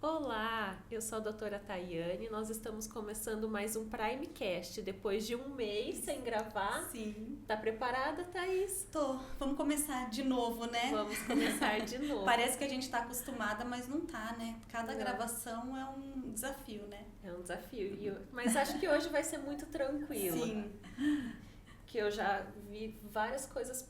Olá, eu sou a doutora Tayane, nós estamos começando mais um Primecast, depois de um mês sem gravar. Sim. Tá preparada, Thaís? Tô. Vamos começar de novo, né? Vamos começar de novo. Parece que a gente tá acostumada, mas não tá, né? Cada gravação é um desafio, né? É um desafio, mas acho que hoje vai ser muito tranquilo. Sim. Que eu já vi várias coisas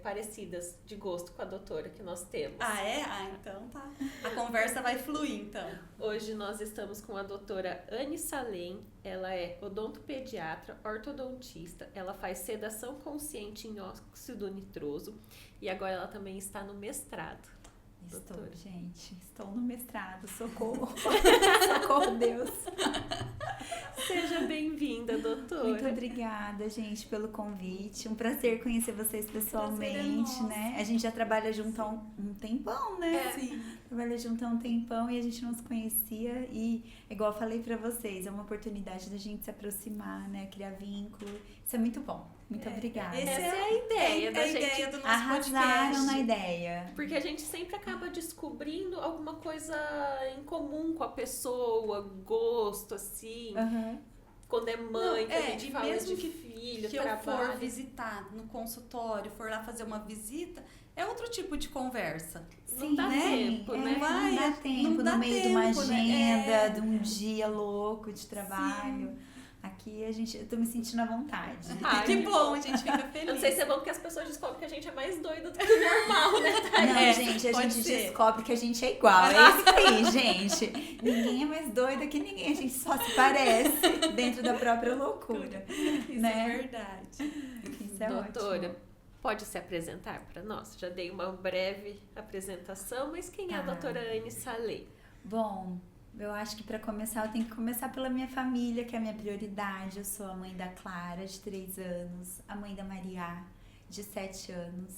parecidas de gosto com a doutora que nós temos. Ah, é? Ah, então tá. A conversa vai fluir, então. Hoje nós estamos com a doutora Anne Salem, ela é odontopediatra, ortodontista, ela faz sedação consciente em óxido nitroso e agora ela também está no mestrado. Estou, Doutora. gente. Estou no mestrado. Socorro. Socorro, Deus. Seja bem-vinda, doutora. Muito obrigada, gente, pelo convite. Um prazer conhecer vocês pessoalmente, né? A gente já trabalha junto há um tempão, né? Sim. Trabalha junto há um tempão e a gente não se conhecia. E, igual eu falei pra vocês, é uma oportunidade da gente se aproximar, né? Criar vínculo. Isso é muito bom. Muito obrigada. Essa é a ideia da a gente. ideia do nosso Arrasaram podcast. na ideia. Porque a gente sempre acaba descobrindo alguma coisa em comum com a pessoa, gosto, assim. Aham. Quando é mãe, que a gente e fala mesmo de filho, que eu trabalho. for visitar no consultório, for lá fazer uma visita, é outro tipo de conversa. Não dá né? tempo, né? Não Vai, dá tempo, não dá no meio de uma tempo, agenda, né? de um dia louco de trabalho. Aqui eu tô me sentindo à vontade. Ai, Que bom, a gente fica feliz. Eu não sei se é bom porque as pessoas descobrem que a gente é mais doida do que o normal, né, Thaís? Não, gente, a pode gente ser. descobre que a gente é igual. É isso aí, gente. Ninguém é mais doido que ninguém. A gente só se parece dentro da própria loucura. Isso né? é verdade. Isso é Doutora, ótimo. pode se apresentar para nós? Já dei uma breve apresentação, mas quem é a Tá. doutora Anne Salem? Bom, eu acho que para começar eu tenho que começar pela minha família, que é a minha prioridade. Eu sou a mãe da Clara, de 3 anos, a mãe da Maria, de 7 anos,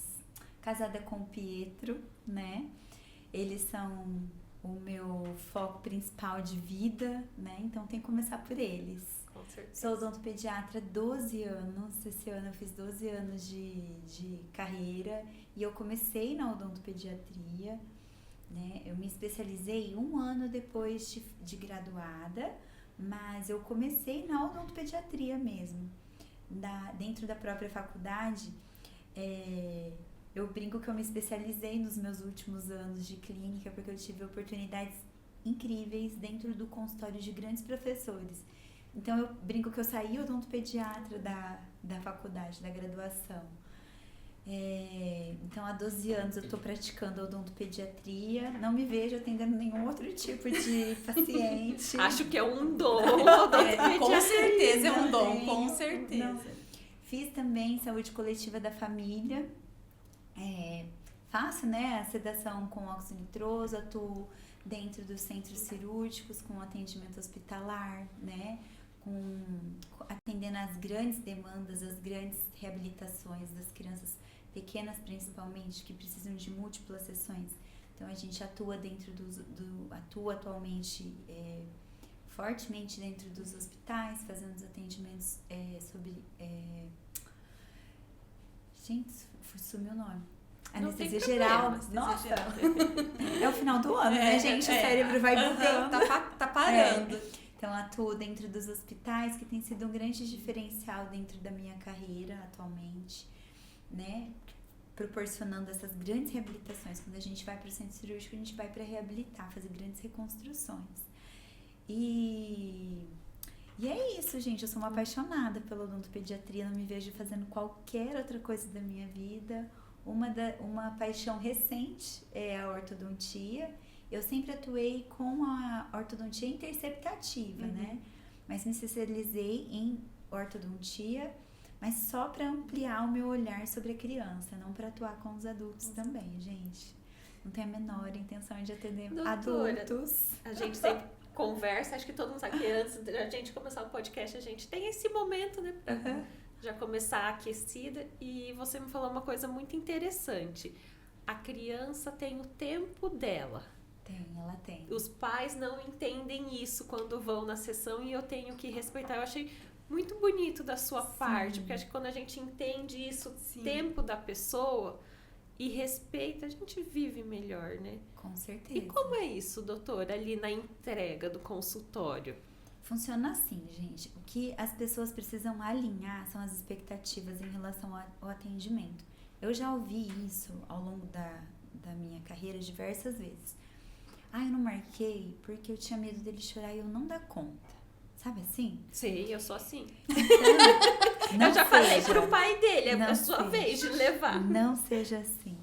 casada com o Pietro, né? Eles são o meu foco principal de vida, né? Então tem que começar por eles. Com certeza. Sou odontopediatra há 12 anos. Esse ano eu fiz 12 anos de carreira e eu comecei na odontopediatria, né? Eu me especializei 1 ano depois de graduada, mas eu comecei na odontopediatria mesmo. Dentro da própria faculdade, eu brinco que eu me especializei nos meus últimos anos de clínica porque eu tive oportunidades incríveis dentro do consultório de grandes professores. Então eu brinco que eu saí odontopediatra da faculdade, da graduação. Então há 12 anos eu estou praticando odontopediatria, não me vejo atendendo nenhum outro tipo de paciente. Acho que é um dom. Com certeza é um dom, tenho, com certeza. não. Fiz também saúde coletiva da família, faço, né, a sedação com óxido nitroso, atuo dentro dos centros cirúrgicos com atendimento hospitalar, né, atendendo às grandes demandas, às grandes reabilitações das crianças pequenas principalmente, que precisam de múltiplas sessões. Então a gente atua atua atualmente fortemente dentro dos hospitais, fazendo os atendimentos sobre... Gente, sumiu o nome. Anestesia geral. Nossa! É o final do ano, né, gente? O cérebro vai bugando. Tá parando. Então, atuo dentro dos hospitais, que tem sido um grande diferencial dentro da minha carreira atualmente, né? Proporcionando essas grandes reabilitações. Quando a gente vai para o centro cirúrgico, a gente vai para reabilitar, fazer grandes reconstruções. E é isso, gente. Eu sou uma apaixonada pela odontopediatria, não me vejo fazendo qualquer outra coisa da minha vida. Uma paixão recente é a ortodontia. Eu sempre atuei com a ortodontia interceptativa, né? Mas me especializei em ortodontia, mas só para ampliar o meu olhar sobre a criança, não para atuar com os adultos também, gente. Não tenho a menor intenção de atender Doutora, adultos. A gente sempre conversa, acho que todo mundo sabe que antes da gente começar o podcast, a gente tem esse momento, né? Já começar aquecida. E você me falou uma coisa muito interessante. A criança tem o tempo dela. Ela tem. Os pais não entendem isso quando vão na sessão e eu tenho que respeitar. Eu achei muito bonito da sua parte, porque acho que quando a gente entende isso, o tempo da pessoa, e respeita, a gente vive melhor, né? Com certeza. E como é isso, doutora, ali na entrega do consultório? Funciona assim, gente. O que as pessoas precisam alinhar são as expectativas em relação ao atendimento. Eu já ouvi isso ao longo da minha carreira diversas vezes. Eu não marquei porque eu tinha medo dele chorar e eu não dar conta. Sabe assim? Sei, eu sou assim. Não eu já falei seja. pro pai dele, é Não a sua seja. vez de levar. Não seja assim.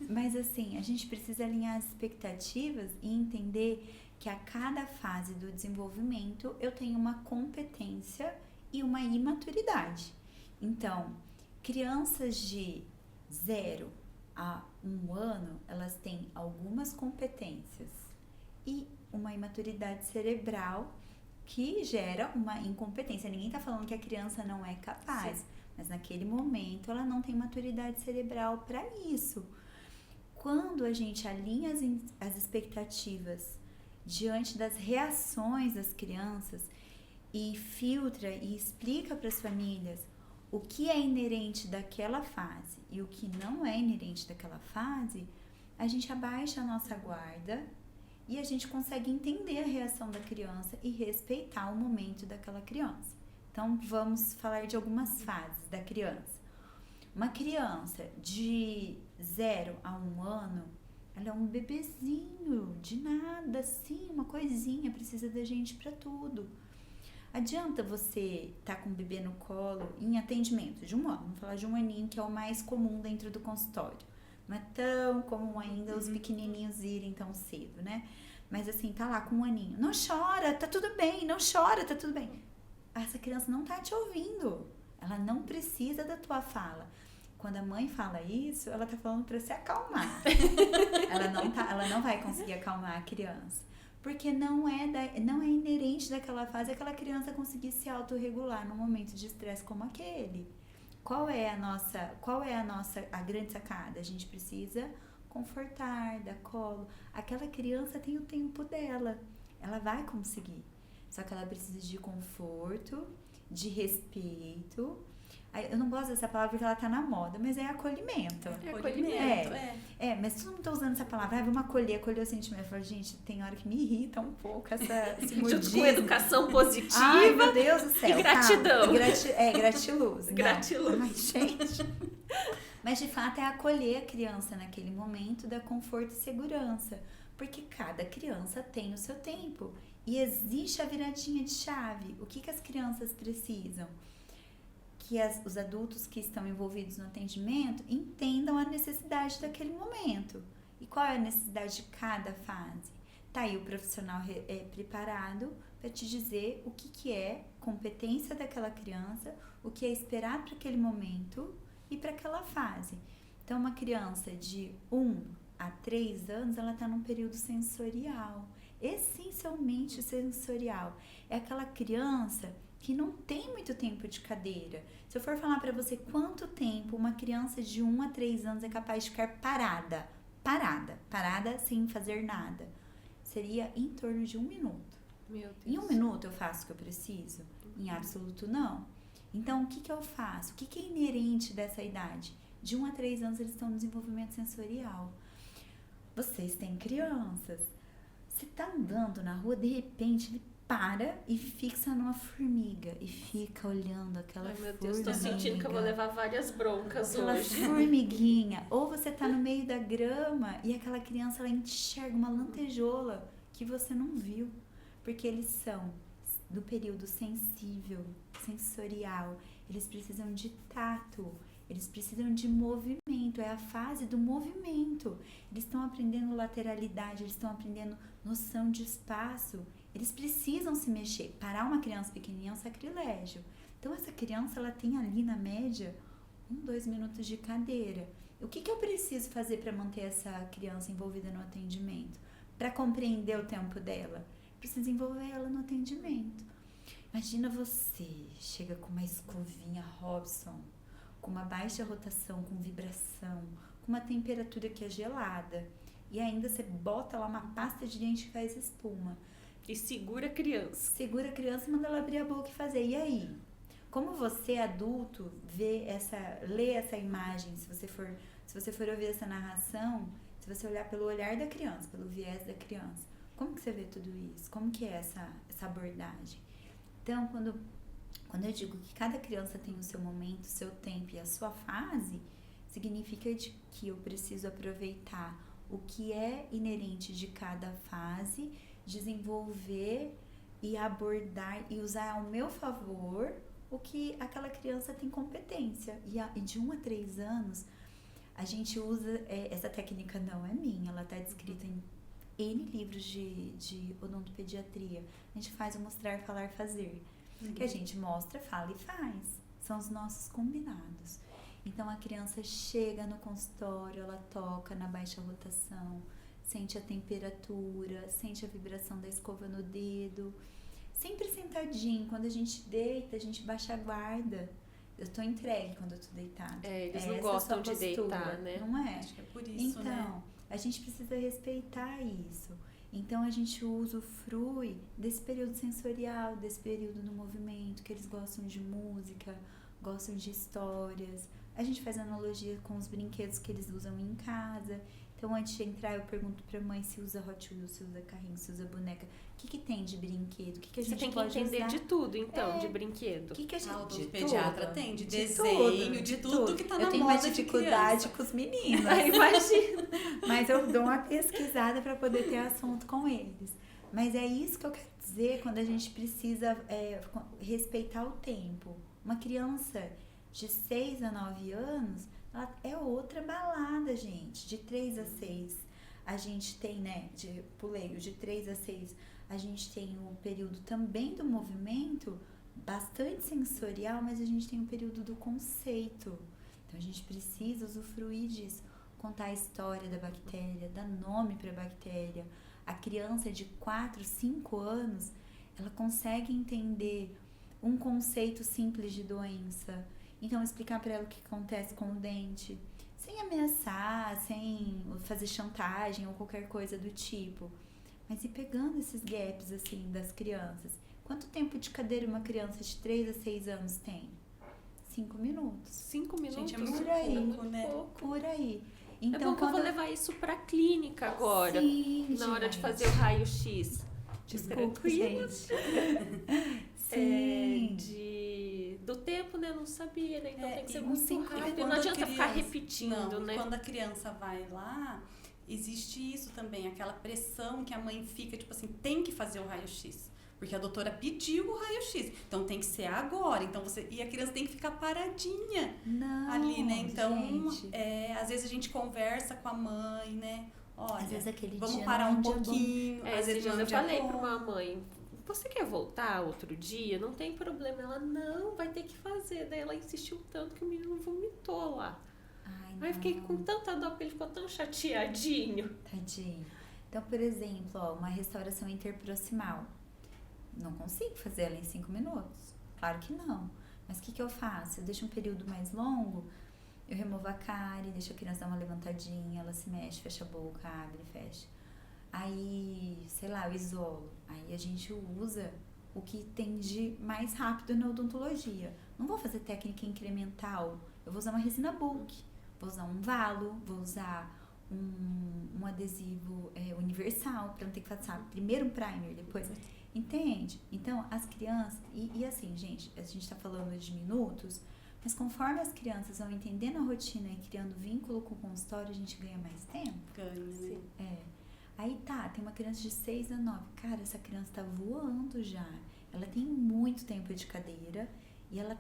Mas assim, a gente precisa alinhar as expectativas e entender que a cada fase do desenvolvimento eu tenho uma competência e uma imaturidade. Então, crianças de 0 a 1 ano, elas têm algumas competências e uma imaturidade cerebral que gera uma incompetência. Ninguém está falando que a criança não é capaz, sim, mas naquele momento ela não tem maturidade cerebral para isso. Quando a gente alinha as expectativas diante das reações das crianças e filtra e explica para as famílias o que é inerente daquela fase e o que não é inerente daquela fase, a gente abaixa a nossa guarda e a gente consegue entender a reação da criança e respeitar o momento daquela criança. Então, vamos falar de algumas fases da criança. Uma criança de 0 a 1 ano, ela é um bebezinho, de nada, assim, uma coisinha, precisa da gente para tudo. Adianta você estar com o bebê no colo em atendimento de 1 ano, vamos falar de 1 aninho, que é o mais comum dentro do consultório. Não é tão comum ainda os pequenininhos irem tão cedo, né? Mas assim, tá lá com 1 aninho. Não chora, tá tudo bem, não chora, tá tudo bem. Essa criança não tá te ouvindo. Ela não precisa da tua fala. Quando a mãe fala isso, ela tá falando pra se acalmar. Ela não vai conseguir acalmar a criança. Porque não é inerente daquela fase aquela criança conseguir se autorregular num momento de estresse como aquele. Qual é a grande sacada? A gente precisa confortar, dar colo. Aquela criança tem o tempo dela. Ela vai conseguir. Só que ela precisa de conforto, de respeito. Eu não gosto dessa palavra porque ela tá na moda, mas é acolhimento. É acolhimento, mas todo mundo tá usando essa palavra. Vamos acolher o sentimento. Eu falo, gente, tem hora que me irrita um pouco esse modismo. Junto com educação positiva. Ai, meu Deus do céu. E gratidão. Gratiluz. Gratiluz. Ai, gente. Mas, de fato, é acolher a criança naquele momento, dar conforto e segurança. Porque cada criança tem o seu tempo. E existe a viradinha de chave. O que as crianças precisam? Que os adultos que estão envolvidos no atendimento entendam a necessidade daquele momento. E qual é a necessidade de cada fase? Tá aí o profissional preparado para te dizer o que é competência daquela criança, o que é esperar para aquele momento e para aquela fase. Então, uma criança de 1 a 3 anos, ela está num período sensorial, essencialmente sensorial. É aquela criança que não tem muito tempo de cadeira. Se eu for falar para você quanto tempo uma criança de 1 a 3 anos é capaz de ficar parada sem fazer nada, seria em torno de 1 minuto. Meu Deus. Em 1 minuto eu faço o que eu preciso? Em absoluto não. Então, o que eu faço? O que é inerente dessa idade? De 1 a 3 anos eles estão no desenvolvimento sensorial. Vocês têm crianças. Você tá andando na rua, de repente ele para e fixa numa formiga e fica olhando aquela Ai, meu formiga. Deus, tô sentindo que eu vou levar várias broncas aquela hoje. formiguinha. Ou você tá no meio da grama e aquela criança, ela enxerga uma lantejola que você não viu. Porque eles são do período sensível, sensorial. Eles precisam de tato. Eles precisam de movimento, é a fase do movimento. Eles estão aprendendo lateralidade, eles estão aprendendo noção de espaço. Eles precisam se mexer. Parar uma criança pequenininha é um sacrilégio. Então, essa criança, ela tem ali, na média, 2 minutos de cadeira. O que eu preciso fazer para manter essa criança envolvida no atendimento? Para compreender o tempo dela? Preciso envolver ela no atendimento. Imagina você, chega com uma escovinha Robson, com uma baixa rotação, com vibração, com uma temperatura que é gelada. E ainda você bota lá uma pasta de dente que faz espuma. E segura a criança. Segura a criança e manda ela abrir a boca e fazer. E aí? Como você, adulto, lê essa imagem, se você for se você for ouvir essa narração, se você olhar pelo olhar da criança, pelo viés da criança, como que você vê tudo isso? Como que é essa abordagem? Então, quando eu digo que cada criança tem o seu momento, o seu tempo e a sua fase, significa que eu preciso aproveitar o que é inerente de cada fase, desenvolver e abordar e usar ao meu favor o que aquela criança tem competência. E de 1 a 3 anos, a gente usa, essa técnica não é minha, ela está descrita em N livros de odontopediatria. A gente faz o mostrar, falar, fazer. Que a gente mostra, fala e faz. São os nossos combinados. Então, a criança chega no consultório, ela toca na baixa rotação, sente a temperatura, sente a vibração da escova no dedo. Sempre sentadinho. Quando a gente deita, a gente baixa a guarda. Eu tô entregue quando eu tô deitada. Eles não gostam de deitar, né? Não é? Acho que é por isso, então, a gente precisa respeitar isso. Então, a gente usufrui desse período sensorial, desse período no movimento, que eles gostam de música, gostam de histórias. A gente faz analogia com os brinquedos que eles usam em casa. Então, antes de entrar, eu pergunto pra mãe se usa Hot Wheels, se usa carrinho, se usa boneca. O que tem de brinquedo? O que a gente Você tem que pode entender usar? de tudo, então, de brinquedo. O que a gente... O pediatra tem, de desenho, de tudo que tá eu na tenho moda mais dificuldade com os meninos. Imagina. Mas eu dou uma pesquisada para poder ter assunto com eles. Mas é isso que eu quero dizer quando a gente precisa respeitar o tempo. Uma criança de 6 a 9 anos, ela é outra balada, gente. De 3 a 6, a gente tem, né, de 3 a 6, a gente tem o período também do movimento, bastante sensorial, mas a gente tem o período do conceito. Então, a gente precisa usufruir disso. Contar a história da bactéria, dar nome para a bactéria. A criança de 4, 5 anos, ela consegue entender um conceito simples de doença. Então, explicar para ela o que acontece com o dente, sem ameaçar, sem fazer chantagem ou qualquer coisa do tipo. Mas ir pegando esses gaps, assim, das crianças. Quanto tempo de cadeira uma criança de 3 a 6 anos tem? 5 minutos. 5 minutos? Gente, é muito Por aí, pouco, né? Por aí. É Então, bom que eu vou levar isso pra clínica agora. Sim, na hora de gente. fazer o raio-x. Desculpa, Tranquilo. gente. Sim. Do tempo, né? Não sabia, né? Então tem que ser e muito sim, rápido. quando Não a adianta ficar criança- repetindo, Não, né? e quando a criança vai lá, existe isso também, aquela pressão que a mãe fica, tipo assim, tem que fazer o raio-x. Porque a doutora pediu o raio-x. Então tem que ser agora. Então e a criança tem que ficar paradinha Não, ali, né? Então, gente. às vezes a gente conversa com a mãe, né? Olha, Às vezes aquele vamos dia parar não é um dia bom. pouquinho. Às Esses vezes dias não é eu um dia falei bom. pra uma mãe, você quer voltar outro dia? Não tem problema. Ela, não, vai ter que fazer. Daí ela insistiu tanto que o menino vomitou lá. Ai, Aí eu fiquei não. com tanta dó porque ele ficou tão chateadinho. Tadinho. Então, por exemplo, uma restauração interproximal. Não consigo fazer ela em 5 minutos. Claro que não. Mas o que eu faço? Eu deixo um período mais longo, eu removo a cárie, deixo a criança dar uma levantadinha, ela se mexe, fecha a boca, abre, fecha. Aí, sei lá, eu isolo. Aí a gente usa o que tem de mais rápido na odontologia. Não vou fazer técnica incremental. Eu vou usar uma resina bulk, vou usar um valo, vou usar um adesivo universal, para não ter que fazer, sabe, primeiro um primer, depois... Entende? Então, as crianças... E assim, gente, a gente tá falando de minutos, mas conforme as crianças vão entendendo a rotina e criando vínculo com o consultório, a gente ganha mais tempo. Ganha, né? Aí tem uma criança de 6 a 9. Cara, essa criança tá voando já. Ela tem muito tempo de cadeira e ela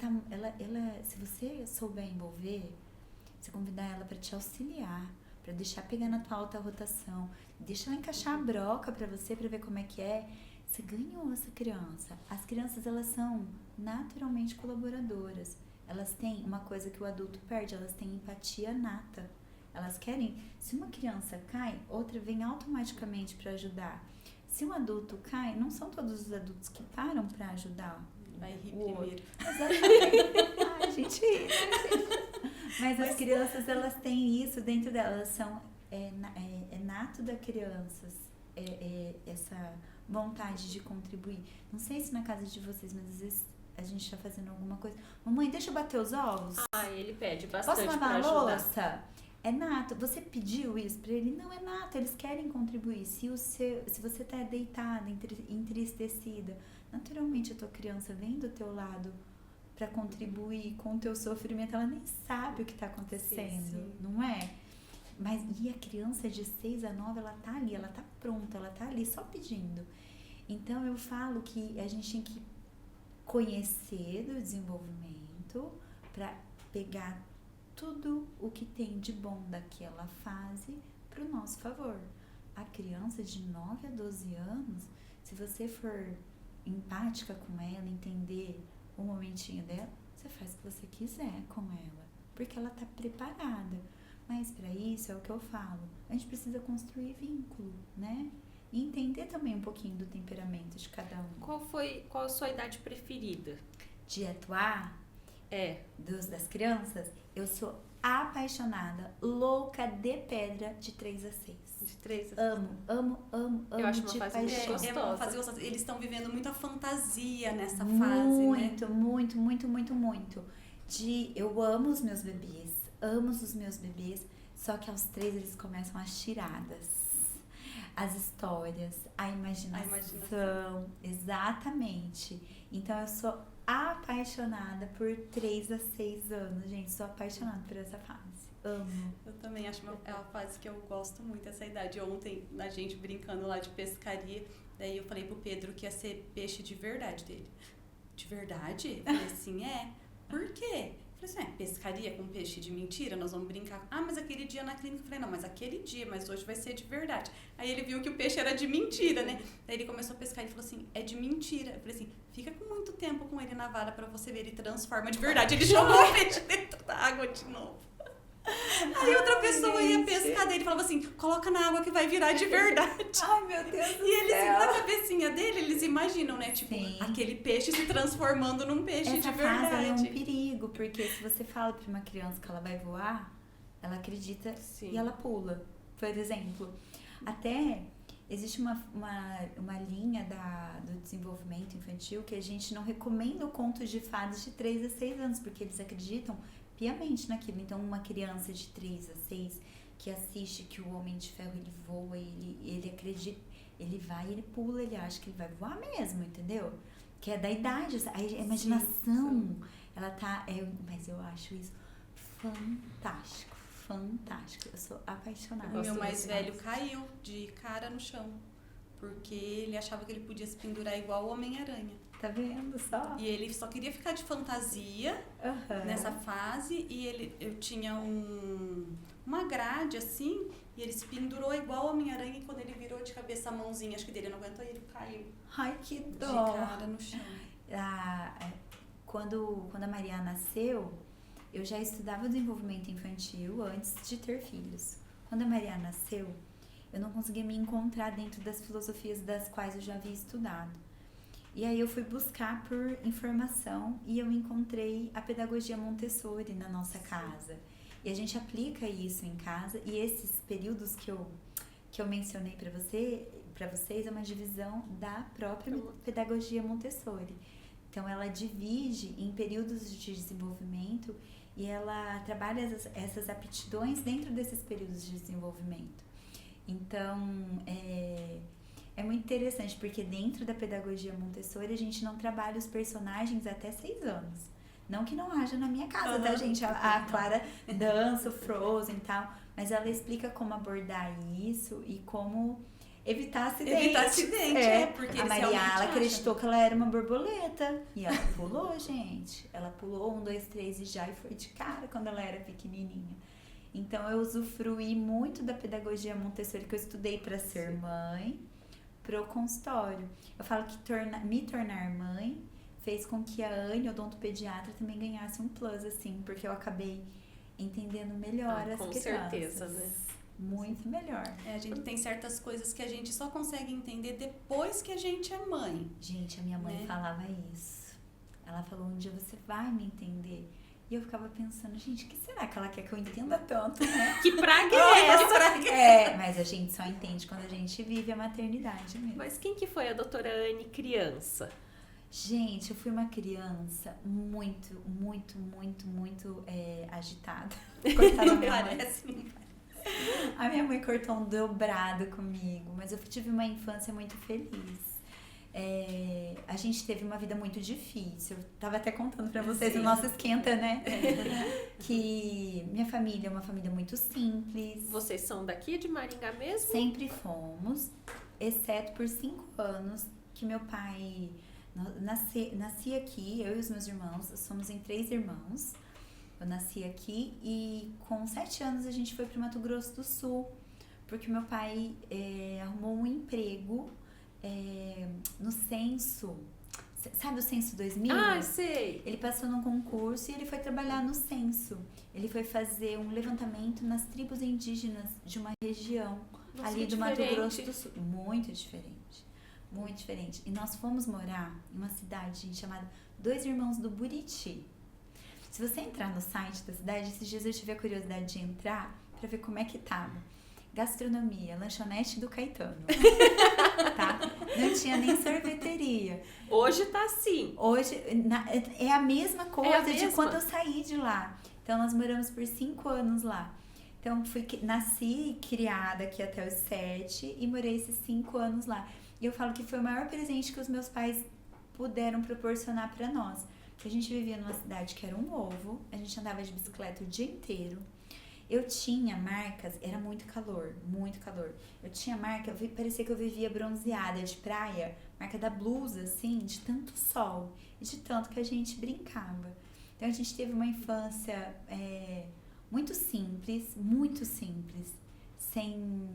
se você souber envolver, você convidar ela para te auxiliar, para deixar pegar na tua alta rotação, deixa ela encaixar a broca para você, para ver como é que é. Você ganhou essa criança. As crianças, elas são naturalmente colaboradoras. Elas têm uma coisa que o adulto perde, elas têm empatia nata. Elas querem, se uma criança cai, outra vem automaticamente para ajudar. Se um adulto cai, não são todos os adultos que param para ajudar. Vai rir o outro. primeiro. Exatamente. Ai, gente. Mas as crianças, elas têm isso dentro delas. Elas são, é nato da criança essa vontade de contribuir. Não sei se na casa de vocês, mas às vezes a gente tá fazendo alguma coisa. Mamãe, deixa eu bater os ovos. Ah, ele pede Posso bastante lavar pra a ajudar. louça? É nato. Você pediu isso pra ele? Não é nato. Eles querem contribuir. Se você tá deitada, entristecida, naturalmente a tua criança vem do teu lado pra contribuir com o teu sofrimento. Ela nem sabe o que tá acontecendo, Sim. não é? Mas e a criança de 6 a 9, ela tá ali, ela tá pronta, ela tá ali só pedindo. Então eu falo que a gente tem que conhecer do desenvolvimento pra pegar tudo o que tem de bom daquela fase pro nosso favor. A criança de 9 a 12 anos, se você for empática com ela, entender o momentinho dela, você faz o que você quiser com ela, porque ela tá preparada. Mas para isso é o que eu falo, a gente precisa construir vínculo, né? E entender também um pouquinho do temperamento de cada um. Qual a sua idade preferida? De atuar das crianças, eu sou apaixonada, louca de pedra de 3 a 6. De 3 a 6. Amo Eu acho uma de fase muito paixão. gostosa. É uma fase gostosa. Eles estão vivendo muita fantasia nessa fase, né? Muito. Eu amo os meus bebês, só que aos 3 eles começam as tiradas, as histórias, a imaginação. Exatamente. Então eu sou apaixonada por 3 a 6 anos, gente, sou apaixonada por essa fase. Amo. Eu também acho é uma fase que eu gosto muito, essa idade. Ontem, a gente brincando lá de pescaria, daí eu falei pro Pedro que ia ser peixe de verdade dele. De verdade? Eu falei assim, por quê? Eu falei assim, pescaria com peixe de mentira? Nós vamos brincar. Ah, mas aquele dia na clínica, eu falei, não, mas aquele dia, mas hoje vai ser de verdade. Aí ele viu que o peixe era de mentira, né? Daí ele começou a pescar e falou assim, é de mentira. Eu falei assim, fica com muito tempo com ele na vara pra você ver, ele transforma de verdade. Ele jogou o peixe dentro da água de novo. Aí outra pessoa ia pescar, daí ele falava assim, coloca na água que vai virar de verdade. Ai, meu Deus do E eles, céu. na cabecinha dele, eles imaginam, né? Tipo, Sim. aquele peixe se transformando num peixe Essa de fase ela é um verdade. perigo, porque se você fala pra uma criança que ela vai voar, ela acredita Sim. e ela pula. Por exemplo, até existe uma linha do desenvolvimento infantil que a gente não recomenda o conto de fadas de 3 a 6 anos, porque eles acreditam piamente naquilo. Então, uma criança de 3 a 6 que assiste que o Homem de Ferro ele voa, ele acredita, ele vai, ele pula, ele acha que ele vai voar mesmo, entendeu? Que é da idade, a imaginação, ela tá, mas eu acho isso fantástico. Eu sou apaixonada. O meu mais por velho isso. caiu de cara no chão, porque ele achava que ele podia se pendurar igual o Homem-Aranha. Tá vendo só? E ele só queria ficar de fantasia nessa fase, e eu tinha uma grade assim, e ele se pendurou igual o Homem-Aranha, e quando ele virou de cabeça a mãozinha, acho que dele não aguentou, e ele caiu Ai, que de dó. cara no chão. Quando a Maria nasceu, eu já estudava desenvolvimento infantil antes de ter filhos. Quando a Maria nasceu, eu não conseguia me encontrar dentro das filosofias das quais eu já havia estudado. E aí eu fui buscar por informação e eu encontrei a pedagogia Montessori na nossa casa. E a gente aplica isso em casa, e esses períodos que eu mencionei para vocês é uma divisão da própria pedagogia Montessori. Então ela divide em períodos de desenvolvimento e ela trabalha essas aptidões dentro desses períodos de desenvolvimento. Então, é muito interessante, porque dentro da pedagogia Montessori a gente não trabalha os personagens até 6 anos. Não que não haja na minha casa, tá, gente? A Clara dança, o Frozen e tal, mas ela explica como abordar isso e como evitar acidente. porque a eles Maria, realmente ela acham. acreditou que ela era uma borboleta. E ela pulou, gente. Ela pulou 1, 2, 3 e já foi de cara quando ela era pequenininha. Então, eu usufruí muito da pedagogia Montessori que eu estudei para ser mãe, pro consultório. Eu falo que me tornar mãe fez com que a Anne, odontopediatra, também ganhasse um plus, assim, porque eu acabei entendendo melhor as com crianças. certeza, né? Muito melhor. A gente tem certas coisas que a gente só consegue entender depois que a gente é mãe. Gente, a minha mãe Né? falava isso. Ela falou, um dia você vai me entender. E eu ficava pensando, gente, o que será que ela quer que eu entenda tanto, né? Que praga é essa? Mas a gente só entende quando a gente vive a maternidade mesmo. Mas quem que foi a doutora Anne criança? Gente, eu fui uma criança muito agitada. Cortaram a minha mãe. A minha mãe cortou um dobrado comigo, mas eu tive uma infância muito feliz. A gente teve uma vida muito difícil. Eu tava até contando pra vocês o nosso esquenta, né? Que minha família é uma família muito simples. Vocês são daqui de Maringá mesmo? Sempre fomos, exceto por 5 anos que meu pai nasci aqui, eu e os meus irmãos, somos em 3 irmãos. Eu nasci aqui e com 7 anos a gente foi para o Mato Grosso do Sul, porque meu pai arrumou um emprego no censo, sabe o censo 2000? Ah, sei! Ele passou num concurso e ele foi trabalhar no censo. Ele foi fazer um levantamento nas tribos indígenas de uma região ali do Mato Grosso do Sul. Muito diferente. Muito diferente. E nós fomos morar em uma cidade chamada Dois Irmãos do Buriti. Se você entrar no site da cidade, esses dias eu tive a curiosidade de entrar pra ver como é que tava. Gastronomia, lanchonete do Caetano. Tá? Não tinha nem sorveteria. Hoje tá assim. Hoje é a mesma coisa de quando eu saí de lá. Então nós moramos por 5 anos lá. Então nasci criada aqui até os 7 e morei esses 5 anos lá. E eu falo que foi o maior presente que os meus pais puderam proporcionar pra nós. Porque a gente vivia numa cidade que era um ovo, a gente andava de bicicleta o dia inteiro. Eu tinha marcas, era muito calor. Eu tinha marca, parecia que eu vivia bronzeada de praia, marca da blusa, assim, de tanto sol e de tanto que a gente brincava. Então a gente teve uma infância muito simples, sem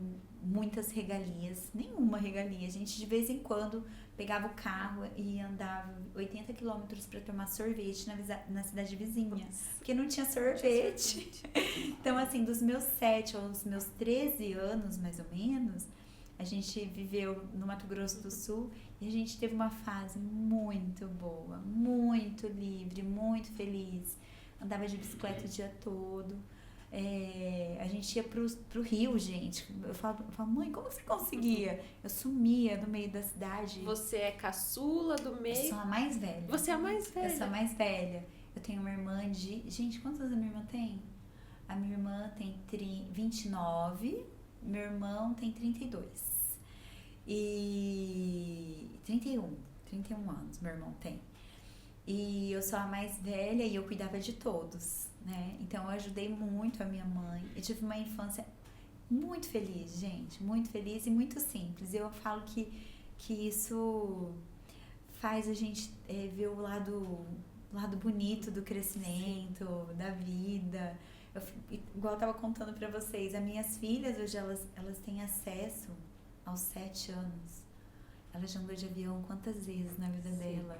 muitas regalias, nenhuma regalia. A gente de vez em quando pegava o carro e andava 80 quilômetros para tomar sorvete na cidade vizinha, porque não tinha sorvete. Então, assim, dos meus 7 aos meus 13 anos, mais ou menos, a gente viveu no Mato Grosso do Sul e a gente teve uma fase muito boa, muito livre, muito feliz. Andava de bicicleta o dia todo. A gente ia pro Rio, gente. Eu falava, mãe, como você conseguia? Eu sumia no meio da cidade. Você é caçula do meio? Eu sou a mais velha. Você é a mais velha? Eu sou a mais velha. Eu tenho uma irmã de... Gente, quantos anos a minha irmã tem? A minha irmã tem 29, meu irmão tem 32. E 31 anos meu irmão tem. E eu sou a mais velha e eu cuidava de todos, né? Então eu ajudei muito a minha mãe. Eu tive uma infância muito feliz, gente, muito feliz e muito simples. Eu falo que isso faz a gente ver o lado bonito do crescimento, da vida. Igual eu tava contando pra vocês, as minhas filhas hoje elas têm acesso aos 7 anos. Ela já andou de avião quantas vezes na vida dela?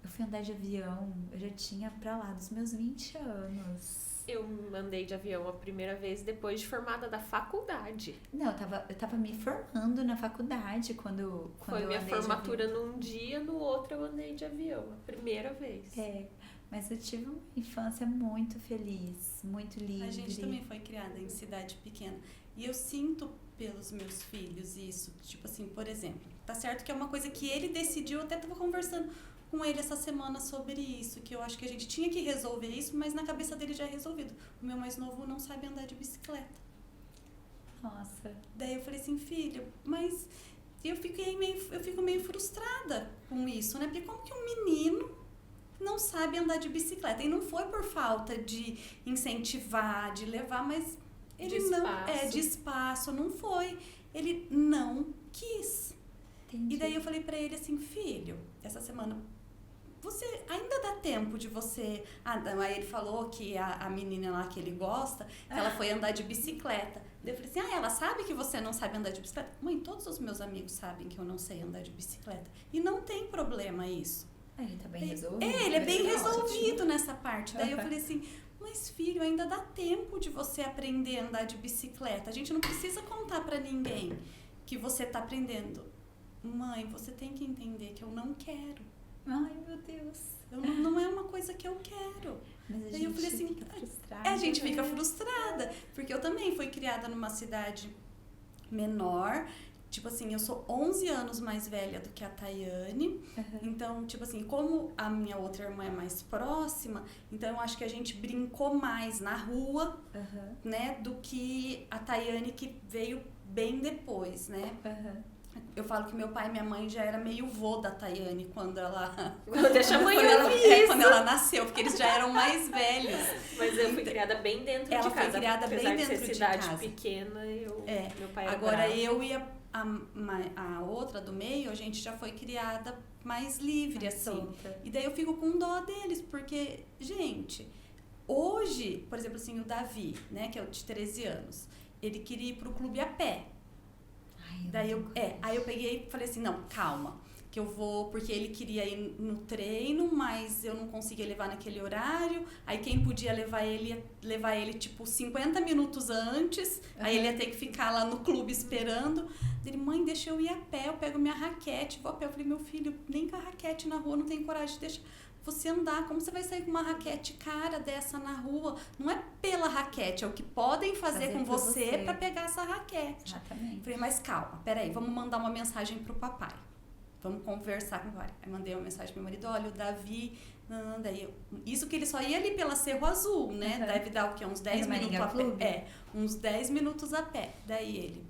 Eu fui andar de avião, eu já tinha pra lá dos meus 20 anos. Eu andei de avião a primeira vez depois de formada da faculdade. Não, eu tava me formando na faculdade quando Foi eu minha andei formatura num dia, no outro eu andei de avião, a primeira vez. Mas eu tive uma infância muito feliz, muito livre. A gente também foi criada em cidade pequena. E eu sinto pelos meus filhos isso. Tipo assim, por exemplo, tá certo que é uma coisa que ele decidiu, eu até tava conversando com ele essa semana sobre isso, que eu acho que a gente tinha que resolver isso, mas na cabeça dele já é resolvido. O meu mais novo não sabe andar de bicicleta. Nossa. Daí eu falei assim, filho, mas eu fico meio frustrada com isso, né? Porque como que um menino não sabe andar de bicicleta? E não foi por falta de incentivar, de levar, mas ele de espaço, não foi. Ele não quis. Entendi. E daí eu falei pra ele assim, filho, essa semana, você ainda dá tempo de você... Aí ele falou que a menina lá que ele gosta, ela foi andar de bicicleta. Daí eu falei assim, ela sabe que você não sabe andar de bicicleta? Mãe, todos os meus amigos sabem que eu não sei andar de bicicleta. E não tem problema isso. Ele tá bem resolvido. Ele é bem resolvido nessa parte. Daí eu falei assim, mas filho, ainda dá tempo de você aprender a andar de bicicleta. A gente não precisa contar pra ninguém que você tá aprendendo. Mãe, você tem que entender que eu não quero. Ai, meu Deus. Não é uma coisa que eu quero. Mas a Daí gente eu falei assim, fica frustrada. a gente fica frustrada. Porque eu também fui criada numa cidade menor. tipo assim, eu sou 11 anos mais velha do que a Tayane. Então, tipo assim, como a minha outra irmã é mais próxima, então eu acho que a gente brincou mais na rua, né, do que a Tayane, que veio bem depois, né? Eu falo que meu pai e minha mãe já era meio vô da Tayane quando ela... Deixa a mãe quando ela nasceu, porque eles já eram mais velhos. Mas eu fui criada bem dentro de casa. Ela foi criada bem dentro de casa. Apesar de ser cidade pequena, meu pai era Agora bravo. eu e a outra do meio, a gente já foi criada mais livre, assim. Solta. E daí eu fico com dó deles, porque, gente, hoje, por exemplo, assim, o Davi, né, que é o de 13 anos, ele queria ir pro clube a pé. Daí aí eu peguei e falei assim, não, calma, que eu vou, porque ele queria ir no treino, mas eu não conseguia levar naquele horário, aí quem podia levar ele tipo 50 minutos antes, aí ele ia ter que ficar lá no clube esperando. Ele, mãe, deixa eu ir a pé, eu pego minha raquete, vou a pé. Eu falei, meu filho, nem com a raquete na rua, não tenho coragem de deixar você andar, como você vai sair com uma raquete cara dessa na rua? Não é pela raquete, é o que podem fazer com você para pegar essa raquete. Exatamente. Falei, mas calma, peraí, vamos mandar uma mensagem pro papai. Vamos conversar com o papai. Aí mandei uma mensagem pro meu marido, olha, o Davi, daí isso que ele só ia ali pela Cerro Azul, né? Deve dar o quê? Uns 10 minutos a pé. Uns 10 minutos a pé. Daí ele.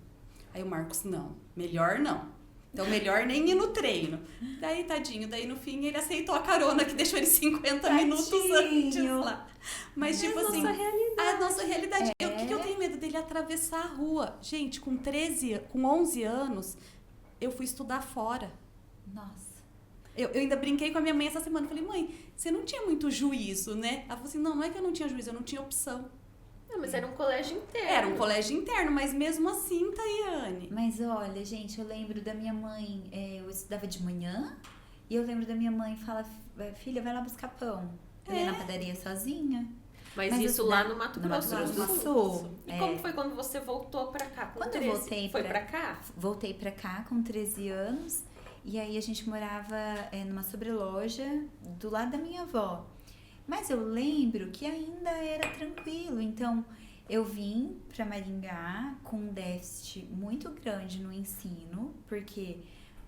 Aí o Marcos, não, melhor não. Então, melhor nem ir no treino. Daí, tadinho, daí no fim ele aceitou a carona que deixou ele 50 minutos antes lá. Mas, tipo assim, a nossa realidade. O que eu tenho medo dele atravessar a rua? Gente, com 11 anos, eu fui estudar fora. Nossa. Eu ainda brinquei com a minha mãe essa semana. Falei, mãe, você não tinha muito juízo, né? Ela falou assim, não é que eu não tinha juízo, eu não tinha opção. Não, mas era um colégio interno. Era um colégio interno, mas mesmo assim, Tayane. Mas olha, gente, eu lembro da minha mãe, eu estudava de manhã, e eu lembro da minha mãe falar, filha, vai lá buscar pão. Eu ia na padaria sozinha. Mas isso lá no Mato Grosso do Sul. E como É. foi quando você voltou pra cá? Com Quando 13? eu voltei Foi pra cá? Voltei pra cá com 13 anos, e aí a gente morava numa sobreloja do lado da minha avó. Mas eu lembro que ainda era tranquilo, então eu vim para Maringá com um déficit muito grande no ensino, porque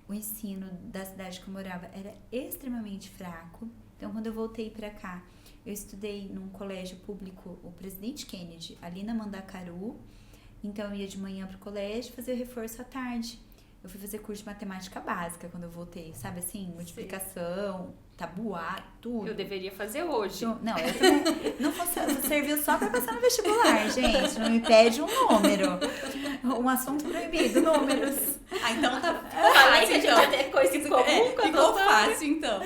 o ensino da cidade que eu morava era extremamente fraco. Então, quando eu voltei para cá, eu estudei num colégio público, o Presidente Kennedy, ali na Mandacaru. Então, eu ia de manhã pro colégio fazer o reforço à tarde. Eu fui fazer curso de matemática básica quando eu voltei, sabe assim? Multiplicação, tabuar, tudo. Eu deveria fazer hoje. Não, eu também. Não serviu só pra passar no vestibular, gente. Não me pede um número. Um assunto proibido, números. Então tá. Falei que a gente ia ter coisa em comum com a ficou doutora. fácil, então.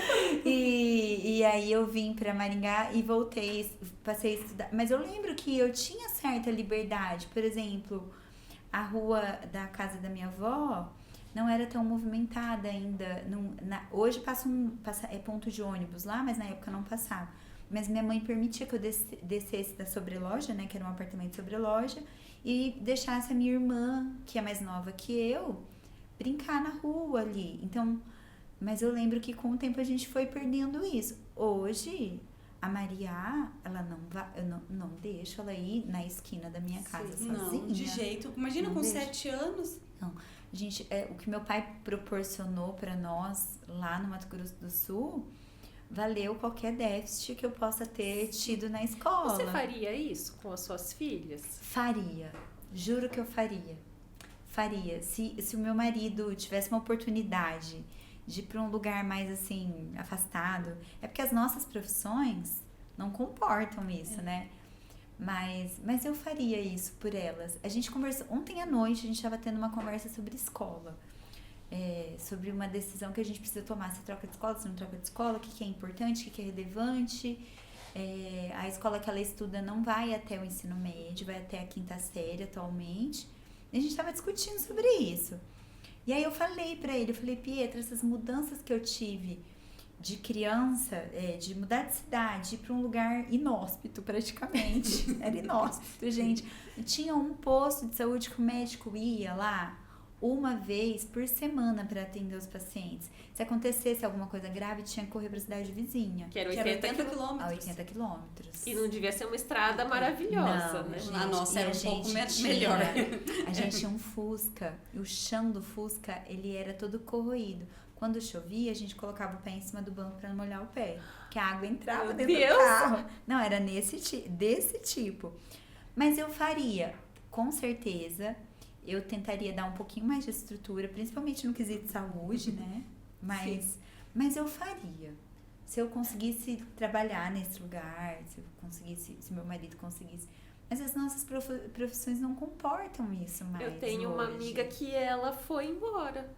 E aí eu vim pra Maringá e voltei, passei a estudar. Mas eu lembro que eu tinha certa liberdade. Por exemplo, a rua da casa da minha avó não era tão movimentada ainda. Hoje passa ponto de ônibus lá, mas na época não passava. Mas minha mãe permitia que eu descesse da sobreloja, né, que era um apartamento sobreloja, e deixasse a minha irmã, que é mais nova que eu, brincar na rua ali. Então, mas eu lembro que com o tempo a gente foi perdendo isso. Hoje, a Maria, ela não vai, eu não deixo ela ir na esquina da minha casa sozinha. Não, de jeito. Imagina Não com deixo. 7 anos. Não. Gente, o que meu pai proporcionou pra nós lá no Mato Grosso do Sul valeu qualquer déficit que eu possa ter tido na escola. Você faria isso com as suas filhas? Faria. Juro que eu faria. Faria. Se o meu marido tivesse uma oportunidade de ir para um lugar mais assim, afastado. É porque as nossas profissões não comportam isso, né? Mas eu faria isso por elas. A gente conversou, ontem à noite a gente estava tendo uma conversa sobre escola. Sobre uma decisão que a gente precisa tomar. Se troca de escola, se não troca de escola, o que é importante, o que é relevante. A escola que ela estuda não vai até o ensino médio, vai até a 5ª série atualmente. E a gente estava discutindo sobre isso. E aí eu falei pra ele, Pietra, essas mudanças que eu tive de criança, de mudar de cidade, ir pra um lugar inóspito praticamente. Era inóspito, gente. E tinha um posto de saúde que o médico ia lá uma vez por semana para atender os pacientes. Se acontecesse alguma coisa grave, tinha que correr para a cidade vizinha. Que era Que era 80 80 quilômetros. A quilômetros. 80 quilômetros. E não devia ser uma estrada maravilhosa, Não, né? gente, A nossa e era a um pouco gente melhor. A gente tinha um Fusca, e o chão do Fusca, ele era todo corroído. Quando chovia, a gente colocava o pé em cima do banco para não molhar o pé, que a água entrava Meu dentro Deus! do carro. Não, era desse tipo. Mas eu faria, com certeza. Eu tentaria dar um pouquinho mais de estrutura, principalmente no quesito saúde, né? Mas eu faria. Se eu conseguisse trabalhar nesse lugar, se meu marido conseguisse. Mas as nossas profissões não comportam isso mais. Eu tenho uma hoje. amiga que ela foi embora.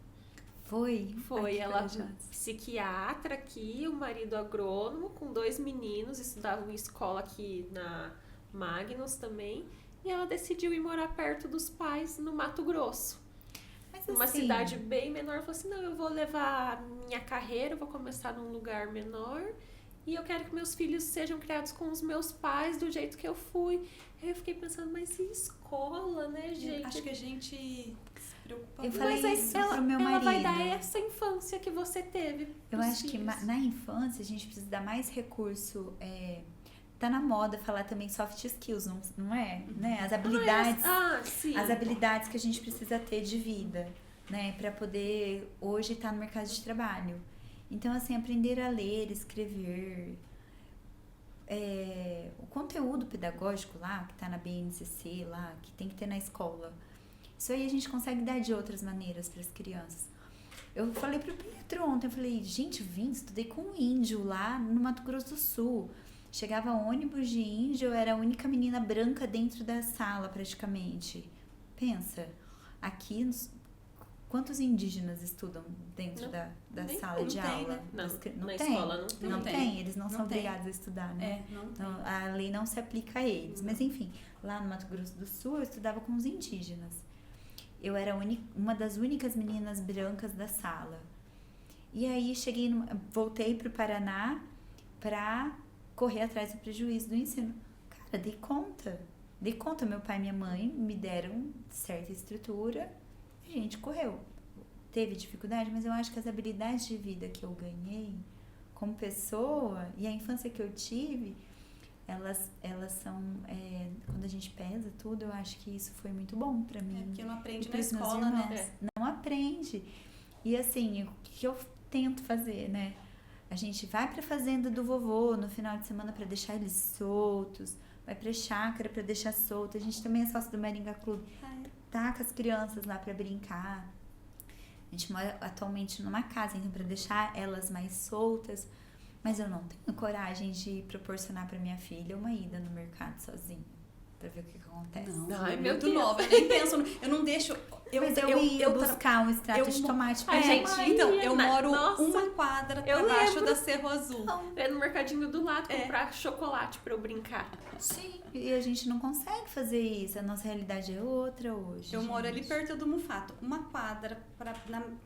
Foi? Foi, Ai, que ela corajosa. psiquiatra aqui, o marido agrônomo, com 2 meninos, estudavam em escola aqui na Magnus também. E ela decidiu ir morar perto dos pais, no Mato Grosso. Mas, Uma assim, cidade bem menor. Falou assim, não, eu vou levar minha carreira, eu vou começar num lugar menor. E eu quero que meus filhos sejam criados com os meus pais do jeito que eu fui. Aí eu fiquei pensando, mas e escola, né, gente? Acho que a gente se preocupa Eu muito. falei Mas isso aí pro meu ela vai marido. dar essa infância que você teve. Eu pros acho que filhos. na infância a gente precisa dar mais recurso. Tá na moda falar também soft skills, não é? Né? As habilidades. Sim. As habilidades que a gente precisa ter de vida, né, para poder hoje estar no mercado de trabalho. Então, assim, aprender a ler, escrever, o conteúdo pedagógico lá, que tá na BNCC lá, que tem que ter na escola. Isso aí a gente consegue dar de outras maneiras para as crianças. Eu falei pro Pedro ontem, eu falei, gente, estudei com um índio lá no Mato Grosso do Sul. Chegava ônibus de índio, eu era a única menina branca dentro da sala, praticamente. Pensa, aqui, quantos indígenas estudam dentro da nem- sala não de tem, aula? né? Não, Não na tem. escola não tem. Não tem. tem, eles não Não são tem. obrigados a estudar, né? Não tem. Então, a lei não se aplica a eles. Mas, enfim, lá no Mato Grosso do Sul, eu estudava com os indígenas. Eu era uma das únicas meninas brancas da sala. E aí, voltei pro Paraná pra correr atrás do prejuízo do ensino. Cara, dei conta. Meu pai e minha mãe me deram certa estrutura e a gente correu. Teve dificuldade, mas eu acho que as habilidades de vida que eu ganhei como pessoa e a infância que eu tive, elas são, quando a gente pesa tudo, eu acho que isso foi muito bom pra mim. Porque não aprende E na pros meus escola, irmãos. né? Não aprende. E assim, o que eu tento fazer, né? A gente vai pra fazenda do vovô no final de semana pra deixar eles soltos, vai pra chácara pra deixar solto. A gente também é sócio do Maringá Clube, tá com as crianças lá pra brincar. A gente mora atualmente numa casa, então pra deixar elas mais soltas. Mas eu não tenho coragem de proporcionar pra minha filha uma ida no mercado sozinha, pra ver o que acontece. Não, Ai, é meu muito Deus. nova. Eu nem penso, eu não deixo. Mas eu ia buscar um extrato de tomate pra Ai, gente. gente, Então, ia eu na- moro nossa, uma quadra pra eu baixo lembro. da Cerro Azul. É no mercadinho do lado É. comprar chocolate pra eu brincar. Sim, e a gente não consegue fazer isso. A nossa realidade é outra hoje. Eu moro ali gente. perto do Mufato. Uma quadra,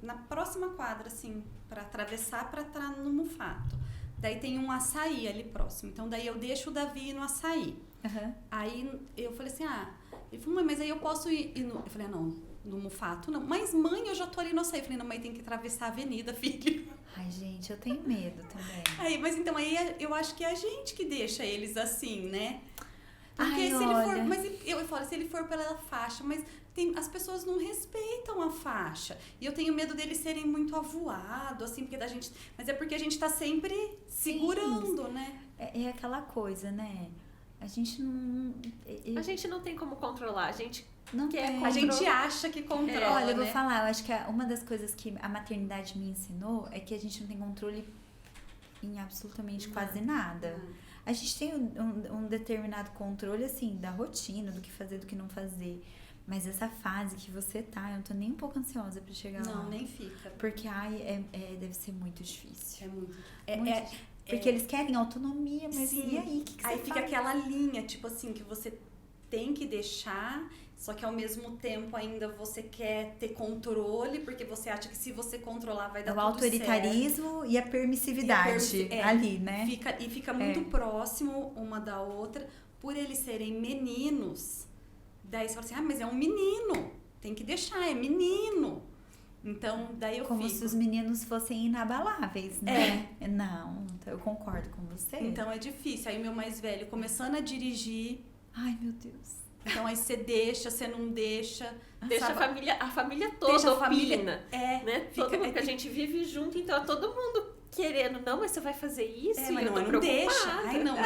na próxima quadra, assim, pra atravessar pra estar no Mufato. Daí tem um açaí ali próximo. Então, daí eu deixo o Davi ir no açaí. Aham. Aí eu falei assim, ele falou, mãe, mas aí eu posso ir no... Eu falei, não, no Mufato não. Mas mãe, eu já tô ali no açaí. Eu falei, não, mãe, tem que atravessar a avenida, filho. Ai, gente, eu tenho medo também. Aí, mas então, aí eu acho que é a gente que deixa eles assim, né? Porque Ai, se ele for... olha. Mas eu falo, se ele for pela faixa, mas as pessoas não respeitam a faixa. E eu tenho medo deles serem muito avoados, assim, porque da gente... Mas é porque a gente tá sempre segurando, né? É aquela coisa, né? A gente não... A gente não tem como controlar, a gente não quer tem. A gente acha que controla, Olha, eu vou né? falar, eu acho que uma das coisas que a maternidade me ensinou é que a gente não tem controle em absolutamente quase nada. A gente tem um determinado controle, assim, da rotina, do que fazer, do que não fazer. Mas essa fase que você tá, eu não tô nem um pouco ansiosa pra chegar lá. Não, nem fica. Porque, deve ser muito difícil. É muito... Muito porque eles querem autonomia, mas Sim. e aí? O que Aí você fica faz? aquela linha, tipo assim, que você tem que deixar, só que ao mesmo tempo ainda você quer ter controle, porque você acha que se você controlar vai dar É o tudo autoritarismo e a permissividade ali, né? Fica muito próximo uma da outra, por eles serem meninos. Daí você fala assim, mas é um menino. tem que deixar, é menino. Então, daí eu Como fico... se os meninos fossem inabaláveis, né? Não, eu concordo com você. Então, é difícil. Aí, meu mais velho começando a dirigir... Ai, meu Deus. Então, aí você deixa, você não deixa... Deixa sabe? a família toda Deixa a opina, família... né? Todo fica- mundo que a gente vive junto, então é todo mundo querendo, não, mas você vai fazer isso? É, e mas eu não, tô não preocupada. deixa. Ai, não,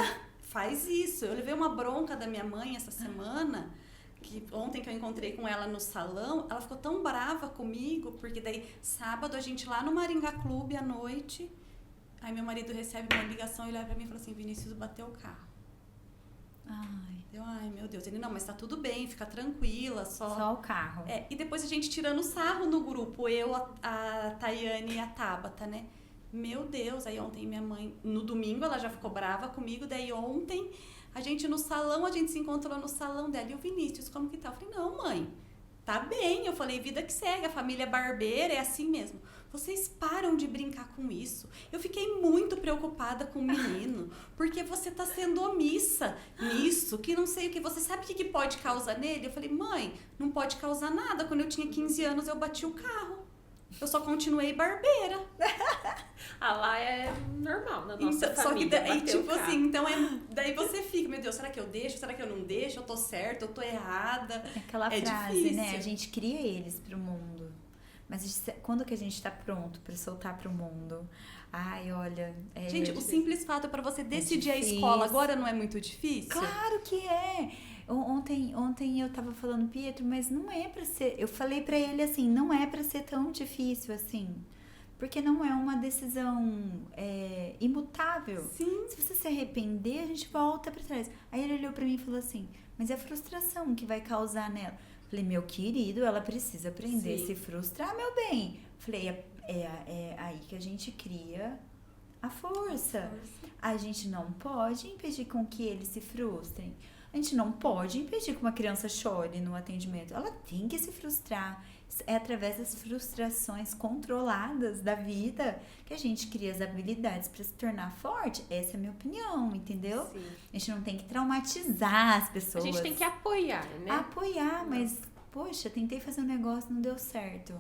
faz isso. Eu levei uma bronca da minha mãe essa semana, que ontem que eu encontrei com ela no salão, ela ficou tão brava comigo, porque daí sábado a gente lá no Maringá Clube à noite, aí meu marido recebe uma ligação e olha pra mim e fala assim, Vinícius bateu o carro. Ai, Ai, meu Deus. Ele, não, mas tá tudo bem, fica tranquila, só o carro. É, e depois a gente tirando sarro no grupo, eu, a Tayane e a Tabata, né? Meu Deus, aí ontem minha mãe, no domingo ela já ficou brava comigo, daí ontem a gente no salão, a gente se encontrou no salão dela, e o Vinícius, como que tá? Eu falei, não, mãe, tá bem. Eu falei, vida que segue, a família barbeira é assim mesmo. Vocês param de brincar com isso. Eu fiquei muito preocupada com o menino, porque você tá sendo omissa nisso, que não sei o que. Você sabe o que pode causar nele? Eu falei, mãe, não pode causar nada. Quando eu tinha 15 anos, eu bati o carro. Eu só continuei barbeira. Lá é normal na nossa Então, só que família. daí, bater o tipo carro. assim, então daí você fica, meu Deus, será que eu deixo? Será que eu não deixo? Eu tô certa? Eu tô errada? Aquela É frase, difícil. né? A gente cria eles pro mundo. Mas quando que a gente tá pronto pra soltar pro mundo? Ai, olha... Gente, o simples fato para você decidir a difícil. escola agora não é muito difícil? Claro que é! Ontem eu tava falando, Pietro, mas não é pra ser... Eu falei pra ele assim, não é pra ser tão difícil assim. Porque não é uma decisão imutável. Sim. Se você se arrepender, a gente volta pra trás. Aí ele olhou pra mim e falou assim, mas é a frustração que vai causar nela. Falei, meu querido, ela precisa aprender Sim. a se frustrar, meu bem. Falei, é aí que a gente cria a força. A gente não pode impedir com que eles se frustrem. A gente não pode impedir que uma criança chore no atendimento. Ela tem que se frustrar. É através das frustrações controladas da vida que a gente cria as habilidades para se tornar forte. Essa é a minha opinião, entendeu? Sim. A gente não tem que traumatizar as A pessoas. gente tem que apoiar, né? Apoiar, mas, poxa, tentei fazer um negócio, não deu certo.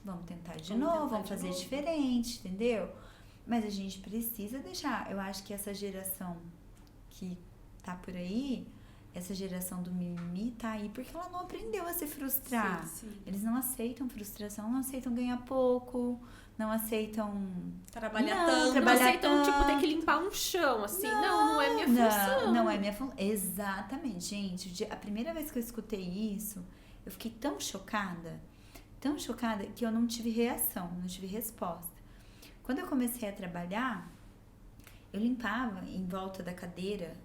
Vamos tentar de novo, vamos fazer diferente, entendeu? Mas a gente precisa deixar. Eu acho que essa geração que tá por aí, essa geração do mimimi tá aí porque ela não aprendeu a se frustrar. Sim, sim. Eles não aceitam frustração, não aceitam ganhar pouco, não aceitam Trabalhar Não, tanto. Não trabalhar aceitam, tipo, ter tanto. que limpar um chão, assim. Não é minha função. Não é minha função. Exatamente, gente. A primeira vez que eu escutei isso, eu fiquei tão chocada que eu não tive reação, não tive resposta. Quando eu comecei a trabalhar, eu limpava em volta da cadeira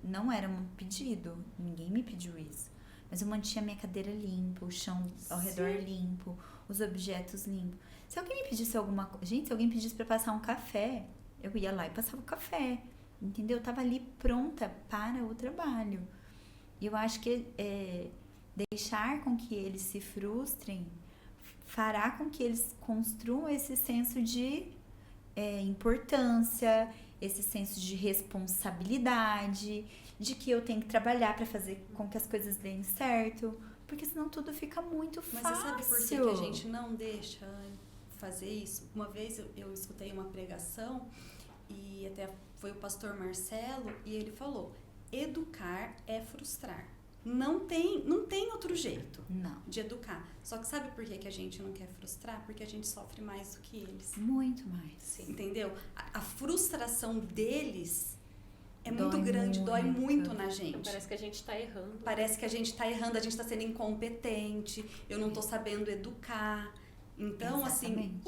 não era um pedido, ninguém me pediu isso. Mas eu mantinha a minha cadeira limpa, o chão ao redor limpo, os objetos limpos. Se alguém me pedisse alguma coisa, gente, se alguém pedisse pra passar um café, eu ia lá e passava o café, entendeu? Eu tava ali pronta para o trabalho. E eu acho que deixar com que eles se frustrem fará com que eles construam esse senso de importância, esse senso de responsabilidade, de que eu tenho que trabalhar para fazer com que as coisas deem certo, porque senão tudo fica muito Mas fácil. você sabe por que a gente não deixa fazer isso? Uma vez eu escutei uma pregação e até foi o pastor Marcelo e ele falou, educar é frustrar. Não tem outro jeito Não. de educar. Só que sabe por que a gente não quer frustrar? Porque a gente sofre mais do que eles. Muito mais. Entendeu? A frustração deles é Dói muito grande, dói muito. muito na gente. Parece que a gente tá errando. Parece que a gente tá errando, a gente tá sendo incompetente, eu não tô sabendo educar. Então, assim,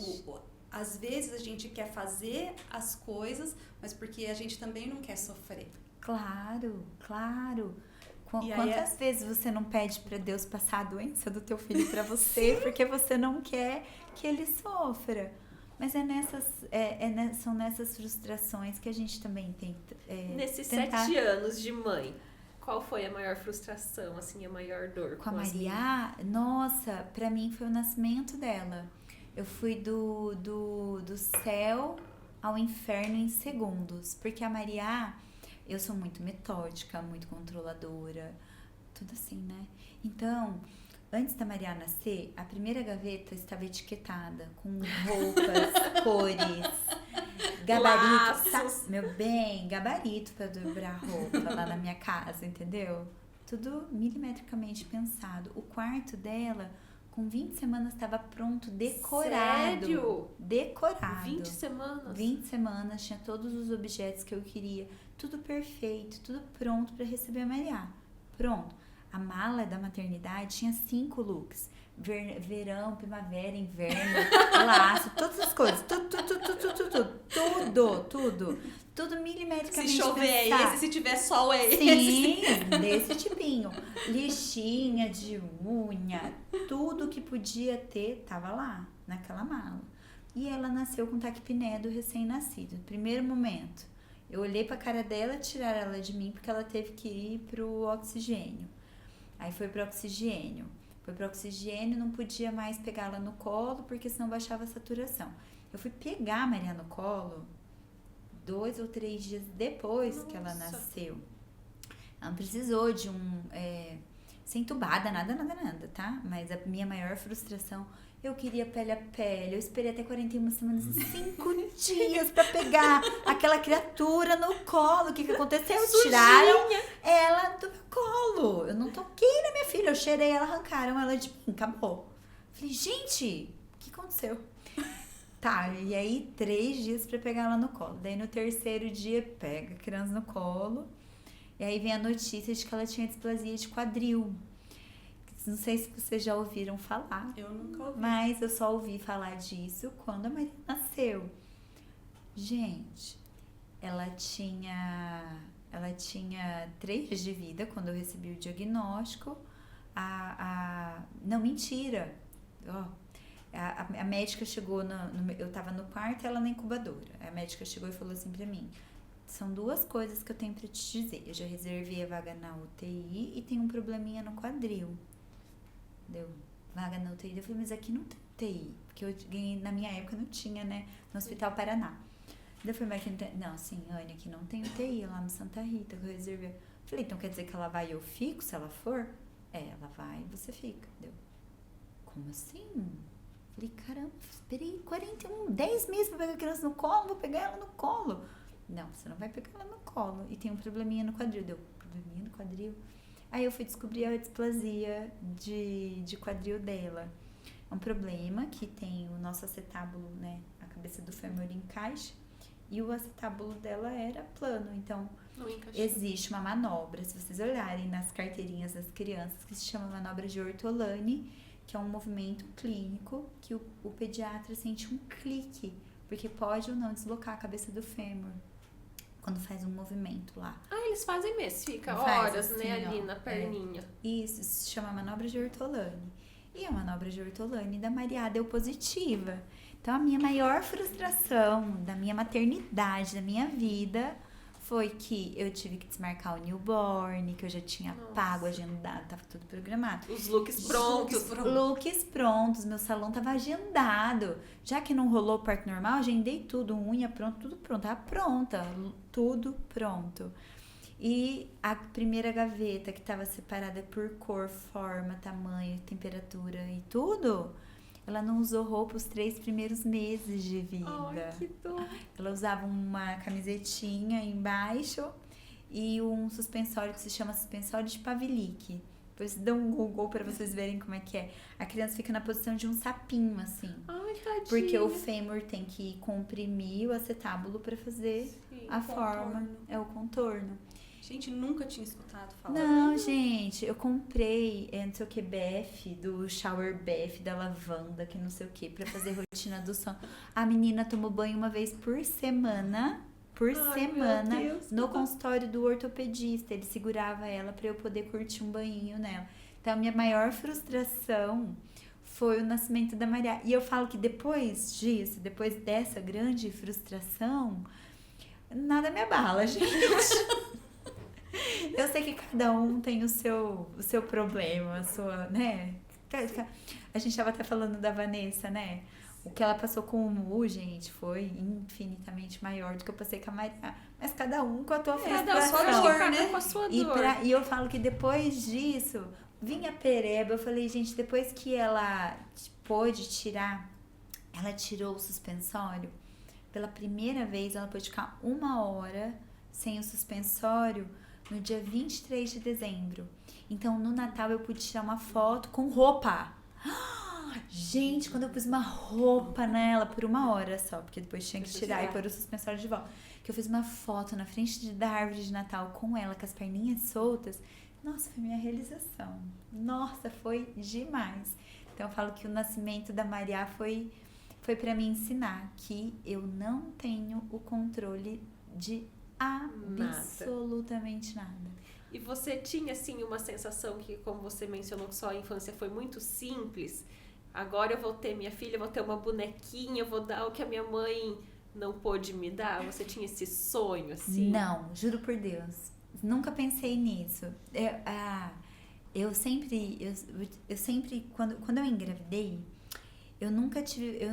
às vezes a gente quer fazer as coisas, mas porque a gente também não quer sofrer. Claro, claro. E aí Quantas vezes você não pede para Deus passar a doença do teu filho para você porque você não quer que ele sofra? Mas são nessas frustrações que a gente também tem Nesses tentar... 7 anos de mãe, qual foi a maior frustração, assim, a maior dor? Com a Maria, nossa, pra mim foi o nascimento dela. Eu fui do céu ao inferno em segundos, porque a Maria, eu sou muito metódica, muito controladora, tudo assim, né? Então, Antes da Maria nascer, a primeira gaveta estava etiquetada com roupas, cores, gabarito. Laços. Meu bem, gabarito para dobrar roupa lá na minha casa, entendeu? Tudo milimetricamente pensado. O quarto dela, com 20 semanas, estava pronto, decorado. Sério? Decorado. 20 semanas? 20 semanas, tinha todos os objetos que eu queria. Tudo perfeito, tudo pronto para receber a Maria. Pronto. A mala da maternidade tinha 5 looks. Verão, primavera, inverno, laço, todas as coisas. Tudo milimetricamente Se chover é pensado. esse, se tiver sol é esse. Sim, desse tipinho. Lixinha de unha, tudo que podia ter tava lá, naquela mala. E ela nasceu com taquipné do recém-nascido. Primeiro momento, eu olhei pra cara dela, tiraram ela de mim porque ela teve que ir pro oxigênio. Aí foi pro oxigênio. Não podia mais pegá-la no colo porque senão baixava a saturação. Eu fui pegar a Maria no colo 2 ou 3 dias depois que ela nasceu. Ela não precisou de ser entubada, nada, tá? Mas a minha maior frustração, eu queria pele a pele. Eu esperei até 41 semanas e 5 dias pra pegar aquela criatura no colo. O que aconteceu? Tiraram ela do meu colo. Eu não toquei na minha filha. Eu cheirei ela, arrancaram ela de mim. Acabou. Falei, gente, o que aconteceu? Tá, e aí 3 dias pra pegar ela no colo. Daí no 3º dia, pega a criança no colo. E aí vem a notícia de que ela tinha displasia de quadril. Não sei se vocês já ouviram falar. Eu nunca ouvi. Mas eu só ouvi falar disso quando a Maria nasceu. Gente, ela tinha 3 dias de vida quando eu recebi o diagnóstico. Não, mentira. A médica chegou, eu tava no quarto, ela na incubadora. A médica chegou e falou assim pra mim: são 2 coisas que eu tenho pra te dizer. Eu já reservei a vaga na UTI e tem um probleminha no quadril. Deu vaga na UTI. Eu falei, mas aqui não tem UTI. Porque eu ganhei, na minha época não tinha, né? No Hospital Paraná. Eu falei, mas aqui não tem. Não, sim, Anne, aqui não tem UTI, lá no Santa Rita, que eu reservei. Eu falei, então quer dizer que ela vai e eu fico se ela for? Ela vai e você fica. Deu. Como assim? Falei, caramba, esperei 10 meses pra pegar a criança no colo, vou pegar ela no colo. Não, você não vai pegar ela no colo. E tem um probleminha no quadril. Deu, probleminha no quadril? Aí eu fui descobrir a displasia de quadril dela. É um problema que tem o nosso acetábulo, né? A cabeça do fêmur encaixa e o acetábulo dela era plano. Então, existe uma manobra, se vocês olharem nas carteirinhas das crianças, que se chama manobra de Ortolani, que é um movimento clínico que o pediatra sente um clique, porque pode ou não deslocar a cabeça do fêmur quando faz um movimento lá. Eles fazem mesmo, fica Faz horas, assim, né, ali ó, na perninha. Isso se chama manobra de Ortolani. E a manobra de Ortolani da Maria deu positiva. Então, a minha maior frustração da minha maternidade, da minha vida, foi que eu tive que desmarcar o newborn, que eu já tinha pago, agendado, tava tudo programado. Os looks prontos. Looks prontos, meu salão tava agendado. Já que não rolou parto normal, agendei tudo, unha pronto, tudo pronto. Tava pronta, tudo pronto. E a primeira gaveta, que tava separada por cor, forma, tamanho, temperatura e tudo, ela não usou roupa os 3 primeiros meses de vida. Ai, que dor. Ela usava uma camisetinha embaixo e um suspensório que se chama suspensório de Pavlik. Depois dão um Google pra vocês verem como é que é. A criança fica na posição de um sapinho, assim. Ai, tadinha. Porque o fêmur tem que comprimir o acetábulo pra fazer a forma. É o contorno. Gente, nunca tinha escutado falar. Não, gente, eu comprei, não sei o que, BF, do Shower BF, da lavanda, que não sei o que, pra fazer rotina do sono. A menina tomou banho uma vez por semana, Meu Deus, no consultório do ortopedista. Ele segurava ela pra eu poder curtir um banhinho nela. Então, a minha maior frustração foi o nascimento da Maria. E eu falo que depois disso, depois dessa grande frustração, nada me abala, gente. Eu sei que cada um tem o seu problema, a sua, né? A gente estava até falando da Vanessa, né? O que ela passou com o Mu, gente, foi infinitamente maior do que eu passei com a Maria. Mas cada um com a tua frustração. Cada um com a sua dor. E eu falo que depois disso, vinha pereba. Eu falei, gente, depois que ela pôde tirar, ela tirou o suspensório. Pela primeira vez, ela pôde ficar 1 hora sem o suspensório no dia 23 de dezembro. Então, no Natal, eu pude tirar uma foto com roupa. Gente, quando eu pus uma roupa nela por 1 hora só, porque depois tinha que tirar e pôr o suspensório de volta. Que eu fiz uma foto na frente da árvore de Natal com ela, com as perninhas soltas. Nossa, foi minha realização. Nossa, foi demais. Então, eu falo que o nascimento da Maria foi para me ensinar que eu não tenho o controle de absolutamente nada. E você tinha, assim, uma sensação que, como você mencionou, que sua infância foi muito simples. Agora eu vou ter minha filha, eu vou ter uma bonequinha, eu vou dar o que a minha mãe não pôde me dar? Você tinha esse sonho, assim? Não, juro por Deus. Nunca pensei nisso. Eu sempre, quando eu engravidei, eu nunca tive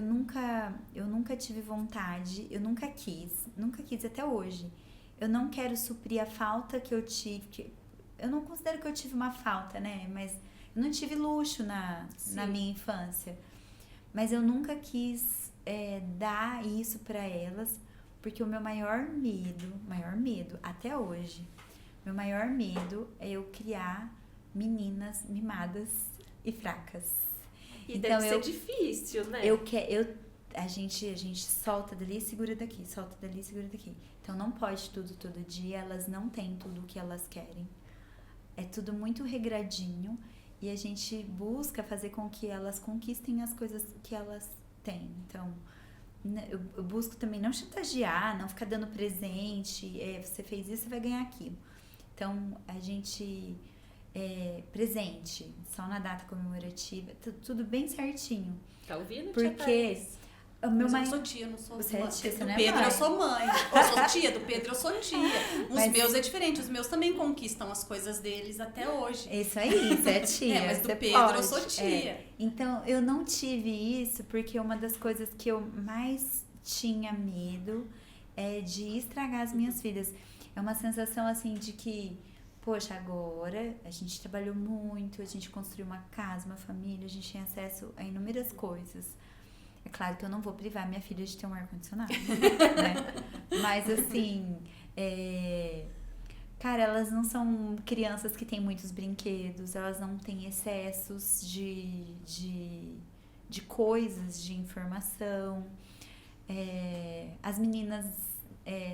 vontade, eu nunca quis até hoje. Eu não quero suprir a falta que eu tive, eu não considero que eu tive uma falta, né? Mas eu não tive luxo na minha infância. Mas eu nunca quis dar isso pra elas, porque o meu maior medo, até hoje, meu maior medo é eu criar meninas mimadas e fracas. E então, deve ser difícil, né? A gente solta dali e segura daqui, solta dali e segura daqui. Então não pode tudo todo dia, elas não têm tudo o que elas querem. É tudo muito regradinho e a gente busca fazer com que elas conquistem as coisas que elas têm. Então, eu busco também não chantagear, não ficar dando presente, você fez isso, você vai ganhar aquilo. Então, a gente... presente, só na data comemorativa, tudo bem certinho. Tá ouvindo, porque eu não sou tia, não sou você mãe. É tia, você do não é Pedro mãe. Eu sou mãe. Eu sou tia, do Pedro eu sou tia. Os meus é diferente, os meus também conquistam as coisas deles até hoje. Isso aí, você é tia. Mas do Pedro pode. Eu sou tia. Então, eu não tive isso porque uma das coisas que eu mais tinha medo é de estragar as minhas filhas. É uma sensação assim de que, poxa, agora a gente trabalhou muito, a gente construiu uma casa, uma família, a gente tem acesso a inúmeras coisas. É claro que eu não vou privar minha filha de ter um ar-condicionado, né? Mas assim, cara, elas não são crianças que têm muitos brinquedos, elas não têm excessos de coisas, de informação. As meninas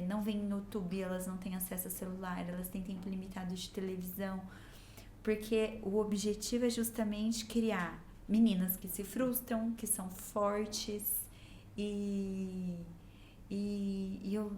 não veem no YouTube, elas não têm acesso a celular, elas têm tempo limitado de televisão, porque o objetivo é justamente criar meninas que se frustram, que são fortes e eu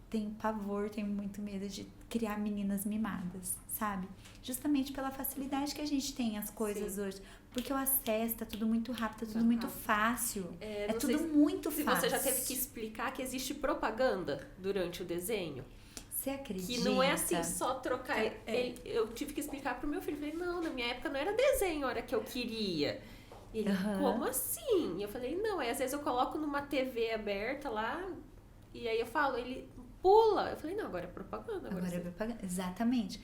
tenho pavor, tenho muito medo de criar meninas mimadas, sabe? Justamente pela facilidade que a gente tem as coisas hoje. Porque o acesso tá tudo muito rápido, tá tudo muito fácil. É tudo muito fácil. Se você já teve que explicar que existe propaganda durante o desenho. Você acredita? Que não é assim só trocar. Eu tive que explicar pro meu filho. Falei, não, na minha época não era desenho a hora que eu queria. Ele, como assim? E eu falei, não, às vezes eu coloco numa TV aberta lá, e aí eu falo, ele pula. Eu falei, não, agora é propaganda. Agora é propaganda, exatamente.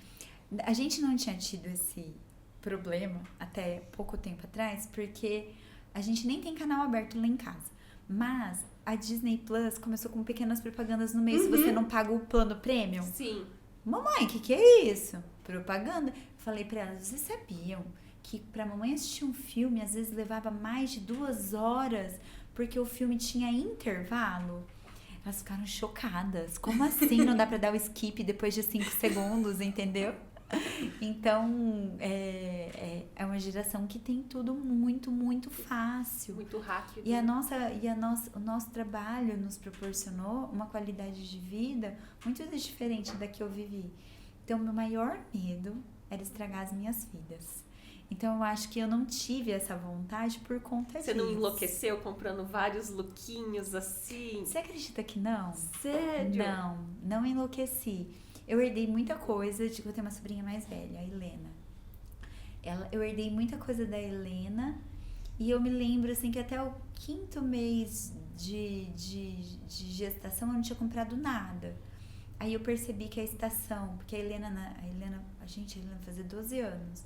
A gente não tinha tido esse problema até pouco tempo atrás, porque a gente nem tem canal aberto lá em casa. Mas a Disney Plus começou com pequenas propagandas no mês, se você não paga o plano premium. Sim. Mamãe, o que é isso? Propaganda. Falei pra elas, vocês sabiam que pra mamãe assistir um filme, às vezes levava mais de 2 horas, porque o filme tinha intervalo? Elas ficaram chocadas. Como assim não dá pra dar o skip depois de 5 segundos, entendeu? Então, é uma geração que tem tudo muito, muito fácil. Muito rápido. E o nosso trabalho nos proporcionou uma qualidade de vida muito diferente da que eu vivi. Então, meu maior medo era estragar as minhas filhas. Então, eu acho que eu não tive essa vontade por conta disso. Você não enlouqueceu comprando vários lookinhos assim? Você acredita que não? Sério? Não enlouqueci. Eu herdei muita coisa, eu tenho uma sobrinha mais velha, a Helena. Eu herdei muita coisa da Helena e eu me lembro assim que até o 5º mês de gestação eu não tinha comprado nada. Aí eu percebi que a estação, porque a Helena vai fazer 12 anos.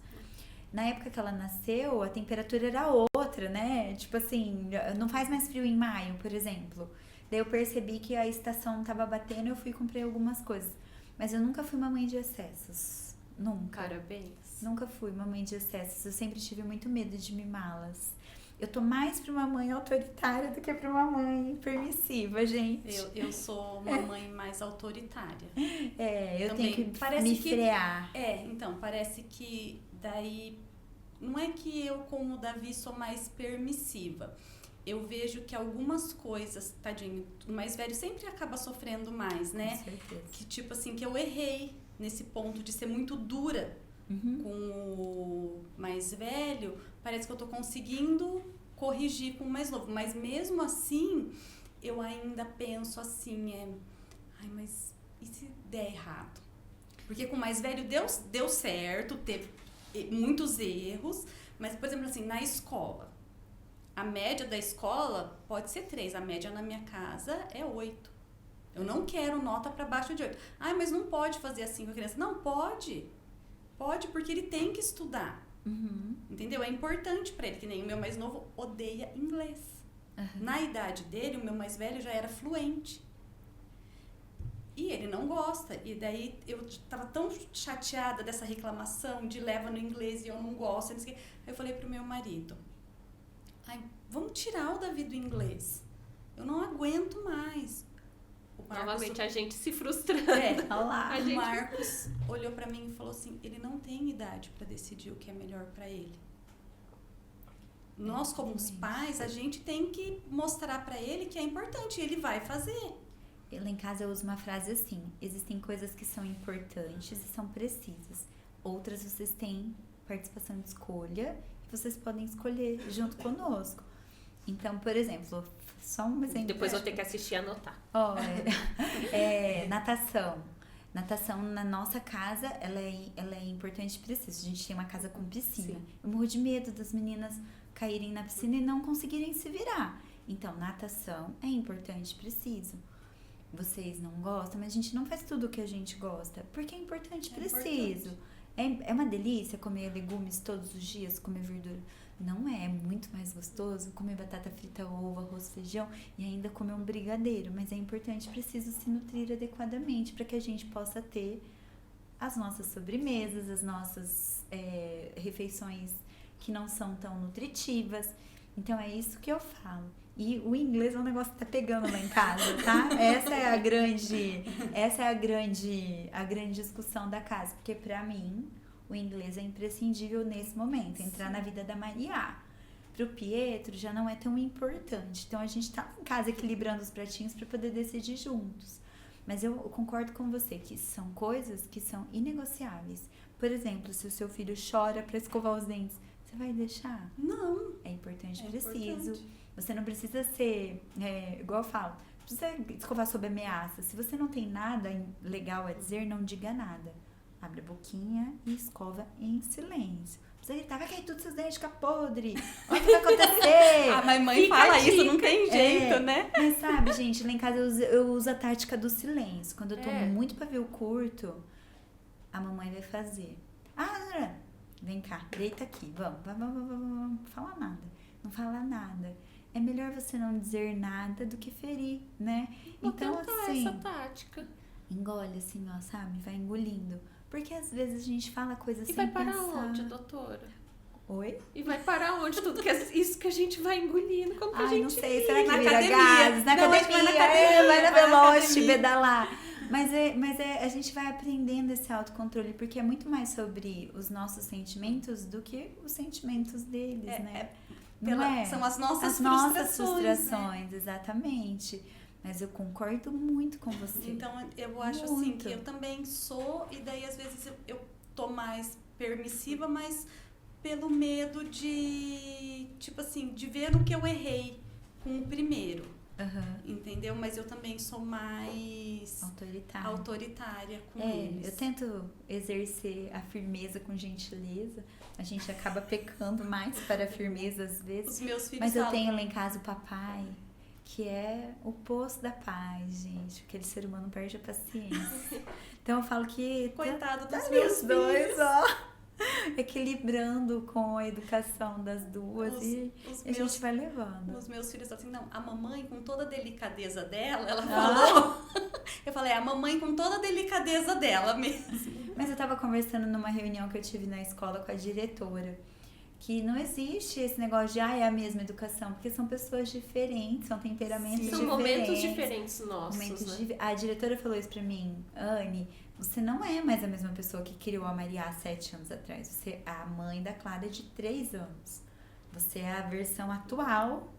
Na época que ela nasceu, a temperatura era outra, né? Tipo assim, não faz mais frio em maio, por exemplo. Daí eu percebi que a estação tava batendo, eu fui e comprei algumas coisas. Mas eu nunca fui mamãe de excessos. Nunca. Parabéns. Nunca fui mamãe de excessos. Eu sempre tive muito medo de mimá-las. Eu tô mais pra uma mãe autoritária do que pra uma mãe permissiva, gente. Eu sou uma mãe mais autoritária. Eu Também. tenho que Parece me que- frear. Então, parece que daí... Não é que eu, como o Davi, sou mais permissiva. Eu vejo que algumas coisas, tadinho, o mais velho sempre acaba sofrendo mais, né? Com certeza. Que tipo assim, que eu errei nesse ponto de ser muito dura Uhum. com o mais velho. Parece que eu tô conseguindo corrigir com o mais novo. Mas mesmo assim, eu ainda penso assim, ai, mas e se der errado? Porque com o mais velho deu certo, teve muitos erros, mas, por exemplo, assim, na escola, a média da escola pode ser 3, a média na minha casa é 8. Eu não quero nota para baixo de 8. Ai, mas não pode fazer assim com a criança. Não, pode. Pode, porque ele tem que estudar. Uhum. Entendeu? É importante para ele, que nem o meu mais novo odeia inglês. Uhum. Na idade dele, o meu mais velho já era fluente. E ele não gosta. E daí eu tava tão chateada dessa reclamação de leva no inglês e eu não gosto. Não sei o quê. Aí eu falei pro meu marido, ai, vamos tirar o Davi do inglês. Eu não aguento mais. O Marcos- Novamente, a gente se frustrando. Olha lá. A o gente- Marcos olhou pra mim e falou assim, ele não tem idade pra decidir o que é melhor pra ele. Nós, como os pais, a gente tem que mostrar pra ele que é importante e ele vai fazer. Lá em casa eu uso uma frase assim: existem coisas que são importantes e são precisas. Outras vocês têm participação de escolha e vocês podem escolher junto conosco. Então, por exemplo, só um exemplo. Depois vou ter que assistir e anotar. Natação. Natação na nossa casa, ela é importante e precisa. A gente tem uma casa com piscina. Sim. Eu morro de medo das meninas caírem na piscina e não conseguirem se virar. Então, natação é importante e preciso. Vocês não gostam, mas a gente não faz tudo o que a gente gosta, porque é importante e É preciso. É uma delícia comer legumes todos os dias, comer verdura. Não é muito mais gostoso comer batata frita, ovo, arroz, feijão e ainda comer um brigadeiro, mas é importante e preciso se nutrir adequadamente para que a gente possa ter as nossas sobremesas, as nossas refeições que não são tão nutritivas. Então é isso que eu falo. E o inglês é um negócio que tá pegando lá em casa, tá? Essa é a grande discussão da casa, porque pra mim o inglês é imprescindível nesse momento, entrar na vida da Maria. Pro Pietro já não é tão importante. Então a gente tá em casa equilibrando os pratinhos para poder decidir juntos. Mas eu concordo com você que são coisas que são inegociáveis. Por exemplo, se o seu filho chora para escovar os dentes, você vai deixar? Não. É importante, É preciso. importante. Você não precisa ser, igual eu falo, precisa escovar sob ameaça. Se você não tem nada legal a dizer, não diga nada. Abre a boquinha e escova em silêncio. Você gritar, vai cair tudo seus dentes, fica podre. Olha o que vai acontecer. A mãe Fica fala a isso, não dica. tem jeito, né? Mas sabe, gente, lá em casa eu uso a tática do silêncio. Quando eu tô É. muito pavio curto, a mamãe vai fazer. Zara, vem cá, deita aqui, vamos, fala nada. Não fala nada. É melhor você não dizer nada do que ferir, né? Vou Então, tentar assim, essa tática. engole assim, ó, sabe? Vai engolindo. Porque às vezes a gente fala coisas E sem vai parar pensar. onde, doutora? Oi? E vai parar onde? Tudo que isso que a gente vai engolindo. Como que a Ai, gente não sei, será que Na vira academia. gases? Na Não, acho que vai na academia, academia, vai na vai na Veloce, academia. pedalar. Mas a gente vai aprendendo esse autocontrole, porque é muito mais sobre os nossos sentimentos do que os sentimentos deles, né? Não é? São as nossas As nossas frustrações, né? frustrações, exatamente. Mas eu concordo muito com você. Então, eu acho assim Muito. que eu também sou, e daí às vezes eu tô mais permissiva, mas pelo medo de, tipo assim, de ver o que eu errei com o primeiro, Aham. entendeu? Mas eu também sou mais autoritária com eles. Eu tento exercer a firmeza com gentileza. A gente acaba pecando mais para a firmeza às vezes. Os meus filhos Mas eu falam, tenho lá em casa o papai, que é o poço da paz, gente. Aquele ser humano perde a paciência. Então eu falo que coitado dos tá ali meus os dois, filhos. ó. equilibrando com a educação das duas e a gente vai levando. Os meus filhos assim, não, a mamãe com toda a delicadeza dela, ela falou. Eu falei, a mamãe com toda a delicadeza dela mesmo. Mas eu tava conversando numa reunião que eu tive na escola com a diretora, que não existe esse negócio de, é a mesma educação, porque são pessoas diferentes, são temperamentos diferentes. São momentos diferentes nossos, né? A diretora falou isso pra mim, Anne, você não é mais a mesma pessoa que criou a Maria há 7 anos atrás. Você é a mãe da Clara de 3 anos. Você é a versão atual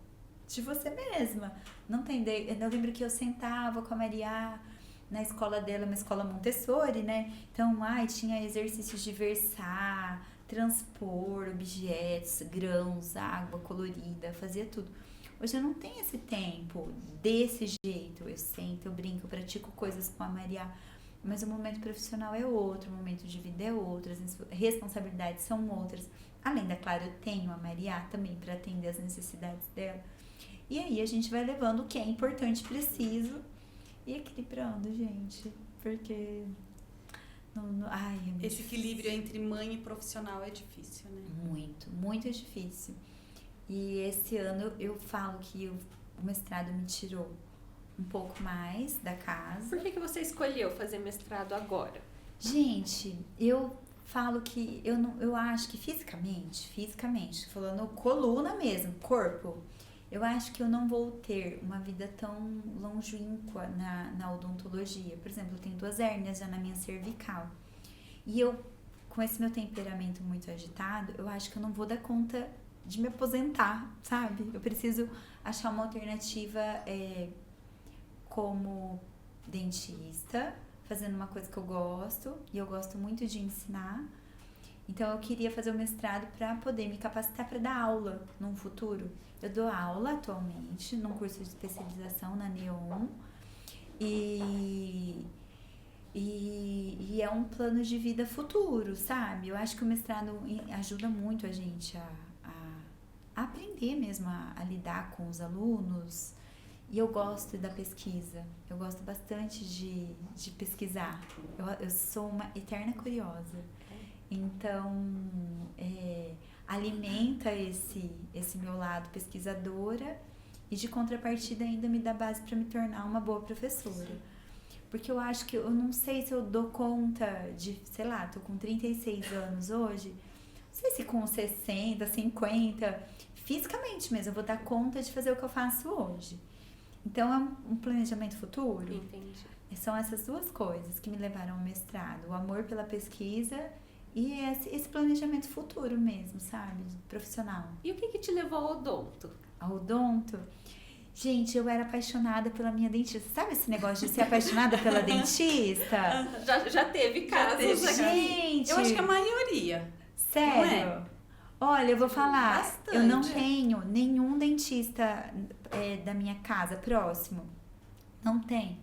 de você mesma. Não tem Eu lembro que eu sentava com a Maria na escola dela, uma escola Montessori, né? Então, tinha exercícios de versar, transpor objetos, grãos, água colorida, fazia tudo. Hoje eu não tenho esse tempo desse jeito. Eu sento, eu brinco, eu pratico coisas com a Maria, mas o momento profissional é outro, o momento de vida é outro, as responsabilidades são outras. Além da Clara, eu tenho a Maria também para atender as necessidades dela. E aí a gente vai levando o que é importante, preciso, e equilibrando, gente, porque... Esse equilíbrio entre mãe e profissional é difícil, né? Muito, muito difícil. E esse ano eu falo que o mestrado me tirou um pouco mais da casa. Por que você escolheu fazer mestrado agora? Gente, eu falo que eu acho que fisicamente, falando coluna mesmo, corpo, eu acho que eu não vou ter uma vida tão longínqua na odontologia. Por exemplo, eu tenho 2 hérnias já na minha cervical. E eu, com esse meu temperamento muito agitado, eu acho que eu não vou dar conta de me aposentar, sabe? Eu preciso achar uma alternativa como dentista, fazendo uma coisa que eu gosto. E eu gosto muito de ensinar. Então, eu queria fazer o mestrado para poder me capacitar para dar aula num futuro. Eu dou aula atualmente num curso de especialização na Neon e é um plano de vida futuro, sabe? Eu acho que o mestrado ajuda muito a gente a aprender mesmo a lidar com os alunos. E eu gosto da pesquisa, eu gosto bastante de pesquisar. Eu sou uma eterna curiosa. Então, alimenta esse meu lado pesquisadora e de contrapartida ainda me dá base para me tornar uma boa professora. Porque eu acho que eu não sei se eu dou conta de, sei lá, tô com 36 anos hoje, não sei se com 60, 50, fisicamente mesmo, eu vou dar conta de fazer o que eu faço hoje. Então, é um planejamento futuro. Entendi. São essas 2 coisas que me levaram ao mestrado, o amor pela pesquisa e esse planejamento futuro mesmo, sabe? Profissional. E o que te levou ao odonto? Ao odonto? Gente, eu era apaixonada pela minha dentista. Sabe esse negócio de ser apaixonada pela dentista? Já teve casos aqui. Gente! Eu acho que a maioria. Sério? Olha, eu vou falar. Bastante. Eu não tenho nenhum dentista da minha casa próximo. Não tem.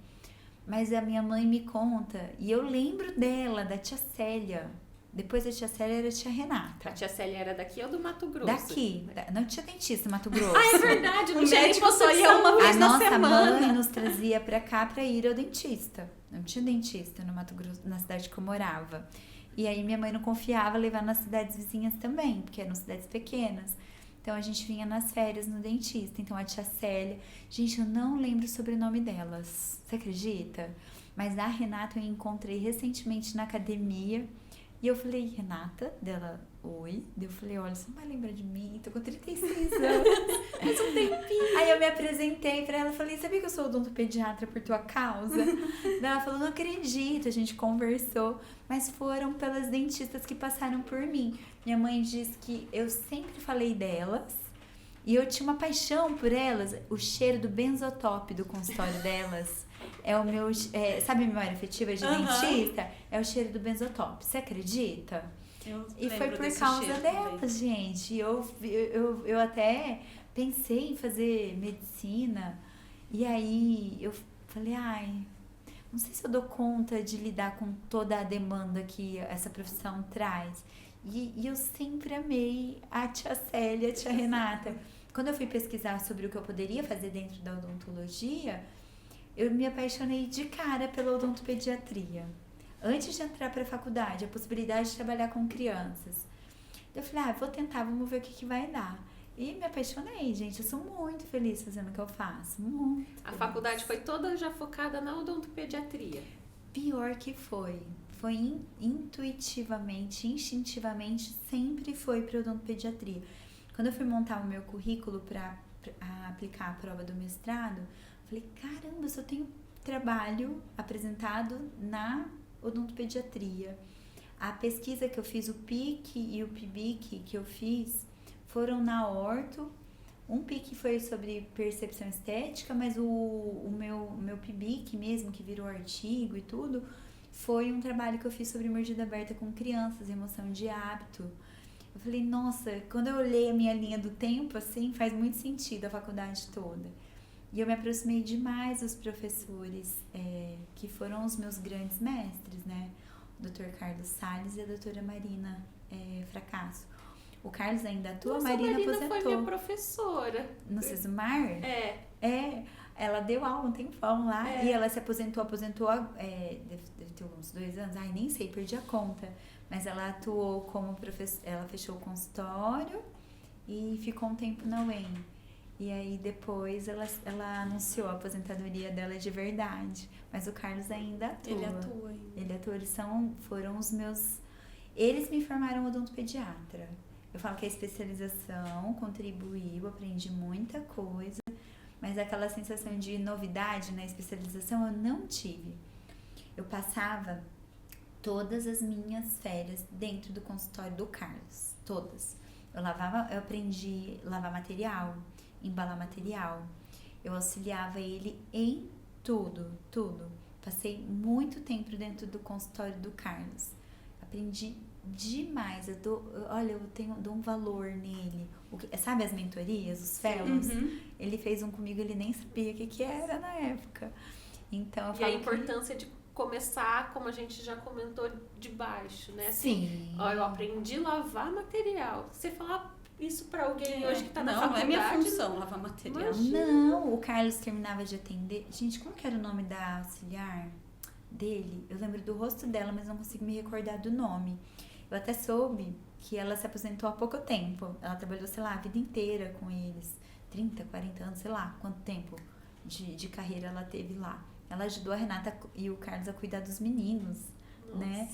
Mas a minha mãe me conta. E eu lembro dela, da tia Célia. Depois da tia Célia era a tia Renata. A tia Célia era daqui ou do Mato Grosso? Daqui. Não tinha dentista no Mato Grosso. É verdade. O médico só ia uma vez na semana. A nossa mãe nos trazia pra cá pra ir ao dentista. Não tinha dentista no Mato Grosso, na cidade que eu morava. E aí minha mãe não confiava levar nas cidades vizinhas também, porque eram cidades pequenas. Então a gente vinha nas férias no dentista. Então a tia Célia... Gente, eu não lembro o sobrenome delas. Você acredita? Mas a Renata eu encontrei recentemente na academia. E eu falei, Renata, dela, oi. Eu falei, olha, você não vai lembrar de mim? Tô com 36 anos. Faz um tempinho. Aí eu me apresentei pra ela, falei, sabia que eu sou odontopediatra por tua causa? Daí ela falou, não acredito, a gente conversou. Mas foram pelas dentistas que passaram por mim. Minha mãe diz que eu sempre falei delas. E eu tinha uma paixão por elas. O cheiro do benzotope do consultório delas é o meu... sabe a memória afetiva de dentista? É o cheiro do benzotope. Você acredita? E foi por causa delas, gente. Eu até pensei em fazer medicina. E aí eu falei, não sei se eu dou conta de lidar com toda a demanda que essa profissão traz. E eu sempre amei a tia Célia, a tia Renata. Quando eu fui pesquisar sobre o que eu poderia fazer dentro da odontologia, eu me apaixonei de cara pela odontopediatria. antes de entrar para a faculdade, a possibilidade de trabalhar com crianças. Eu falei, vou tentar, vamos ver o que vai dar. E me apaixonei, gente. Eu sou muito feliz fazendo o que eu faço. Muito A feliz. faculdade foi toda já focada na odontopediatria. Pior que foi. Foi intuitivamente, instintivamente, sempre foi para odontopediatria. Quando eu fui montar o meu currículo para aplicar a prova do mestrado, falei, caramba, eu só tenho trabalho apresentado na odontopediatria. A pesquisa que eu fiz, o PIC e o PIBIC que eu fiz, foram na orto. Um PIC foi sobre percepção estética, mas o meu PIBIC mesmo, que virou artigo e tudo, foi um trabalho que eu fiz sobre mordida aberta com crianças, remoção de hábito. Eu falei, nossa, quando eu olhei a minha linha do tempo, assim, faz muito sentido a faculdade toda. E eu me aproximei demais dos professores, que foram os meus grandes mestres, né? O Dr. Carlos Salles e a doutora Marina Fracasso. O Carlos ainda atua, a Marina aposentou. Foi minha professora. No Sesumar? Ela deu aula um tempão lá e ela se aposentou, deve ter uns 2 anos, nem sei, perdi a conta. Mas ela atuou como professora, ela fechou o consultório e ficou um tempo na UEM. E aí depois ela anunciou a aposentadoria dela de verdade. Mas o Carlos ainda atua. Ele atua ainda. Ele atua, foram os meus... Eles me formaram odontopediatra. Eu falo que a especialização contribuiu, aprendi muita coisa, mas aquela sensação de novidade na especialização eu não tive. Eu passava todas as minhas férias dentro do consultório do Carlos, todas. Eu aprendi a lavar material, embalar material. Eu auxiliava ele em tudo. Passei muito tempo dentro do consultório do Carlos. Aprendi demais. Eu dou um valor nele. Sabe as mentorias, os fellows? Uhum. Ele fez um comigo, ele nem sabia o que era na época. Então, eu falo a importância de começar, como a gente já comentou, de baixo, né? Assim, sim. Eu aprendi a lavar material. Você falar isso pra alguém hoje que tá na faculdade... Não é minha função lavar material. Não, o Carlos terminava de atender... Gente, como que era o nome da auxiliar dele? Eu lembro do rosto dela, mas não consigo me recordar do nome. Eu até soube que ela se aposentou há pouco tempo. Ela trabalhou, sei lá, a vida inteira com eles. 30, 40 anos, sei lá, quanto tempo de carreira ela teve lá. Ela ajudou a Renata e o Carlos a cuidar dos meninos, né?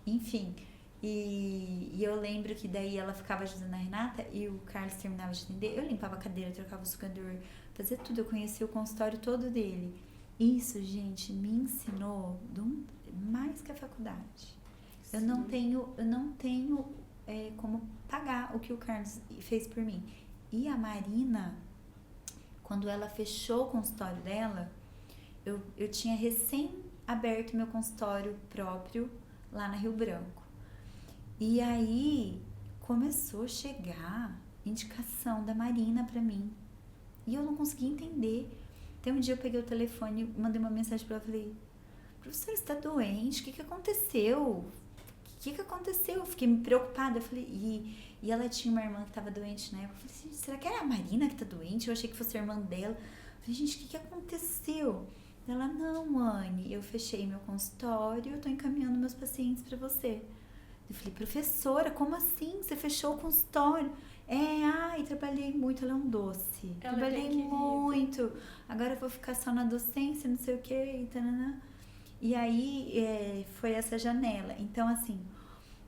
Enfim, e eu lembro que daí ela ficava ajudando a Renata e o Carlos terminava de atender. Eu limpava a cadeira, trocava o sugador, fazia tudo. Eu conhecia o consultório todo dele. Isso, gente, me ensinou mais que a faculdade. Sim. Eu não tenho como pagar o que o Carlos fez por mim. E a Marina, quando ela fechou o consultório dela, eu tinha recém aberto meu consultório próprio lá na Rio Branco. E aí começou a chegar indicação da Marina pra mim. E eu não conseguia entender. Até um dia eu peguei o telefone e mandei uma mensagem pra ela, falei, professora, você tá doente? O que aconteceu? O que aconteceu? Eu fiquei preocupada. Eu falei, e ela tinha uma irmã que tava doente na época. Eu falei, será que era a Marina que tá doente? Eu achei que fosse a irmã dela. Eu falei, gente, o que aconteceu? Ela, não, Anne, eu fechei meu consultório, eu tô encaminhando meus pacientes pra você. Eu falei, professora, como assim? Você fechou o consultório? Trabalhei muito, ela é um doce. Ela trabalhei muito. Agora eu vou ficar só na docência, não sei o quê. E aí foi essa janela. Então, assim,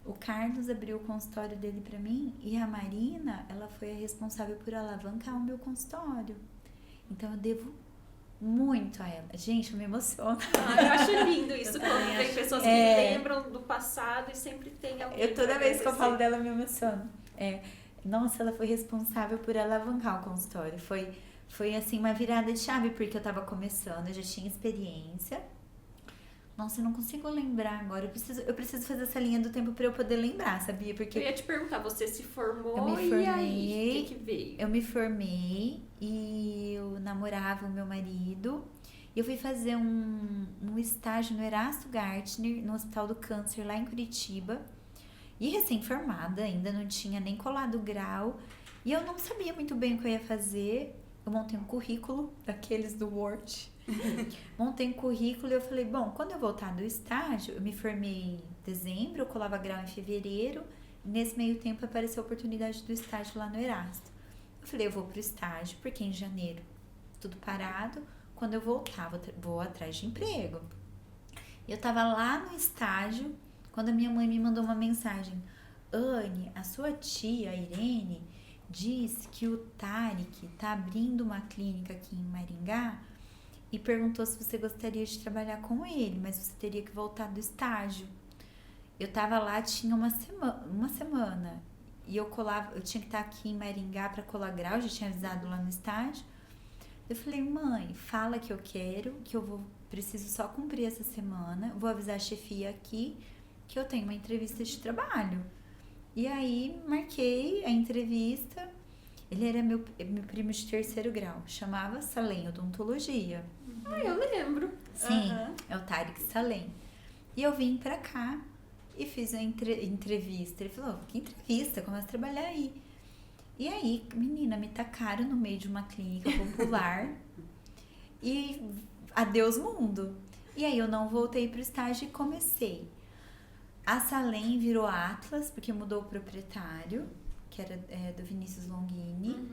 o Carlos abriu o consultório dele pra mim e a Marina, ela foi a responsável por alavancar o meu consultório. Então, eu devo muito a ela. Gente, eu me emociono. Eu acho lindo isso, quando tem pessoas que lembram do passado e sempre tem alguém. Toda vez que eu falo dela, eu me emociono. Nossa, ela foi responsável por alavancar o consultório. Foi assim, uma virada de chave, porque eu tava começando, eu já tinha experiência. Nossa, eu não consigo lembrar agora. Eu preciso fazer essa linha do tempo pra eu poder lembrar, sabia? Porque eu ia te perguntar, você se formou eu me formei, e aí, o que veio? Eu me formei e eu namorava o meu marido. E eu fui fazer um estágio no Erasto Gartner, no Hospital do Câncer, lá em Curitiba. E recém-formada, ainda não tinha nem colado o grau. E eu não sabia muito bem o que eu ia fazer. eu montei um currículo, daqueles do Word. Montei um currículo e eu falei, bom, quando eu voltar do estágio, eu me formei em dezembro, eu colava grau em fevereiro, e nesse meio tempo apareceu a oportunidade do estágio lá no Erasto. Eu falei, eu vou pro estágio, porque em janeiro tudo parado, quando eu voltar, vou atrás de emprego. Eu tava lá no estágio, quando a minha mãe me mandou uma mensagem, Anne, a sua tia, a Irene, disse que o Tarek tá abrindo uma clínica aqui em Maringá e perguntou se você gostaria de trabalhar com ele, mas você teria que voltar do estágio. Eu tava lá, tinha uma semana e eu tinha que estar aqui em Maringá para colar grau, já tinha avisado lá no estágio. Eu falei, mãe, fala que eu quero, que preciso só cumprir essa semana, vou avisar a chefia aqui que eu tenho uma entrevista de trabalho. E aí, marquei a entrevista. Ele era meu primo de 3º grau. Chamava Salem Odontologia. Eu lembro. Sim, é o Tarek Salem. E eu vim pra cá e fiz a entrevista. Ele falou, que entrevista? Começa a trabalhar aí. E aí, menina, me tacaram no meio de uma clínica popular. E adeus mundo. E aí, eu não voltei pro estágio e comecei. A Salem virou Atlas, porque mudou o proprietário, que era do Vinícius Longini.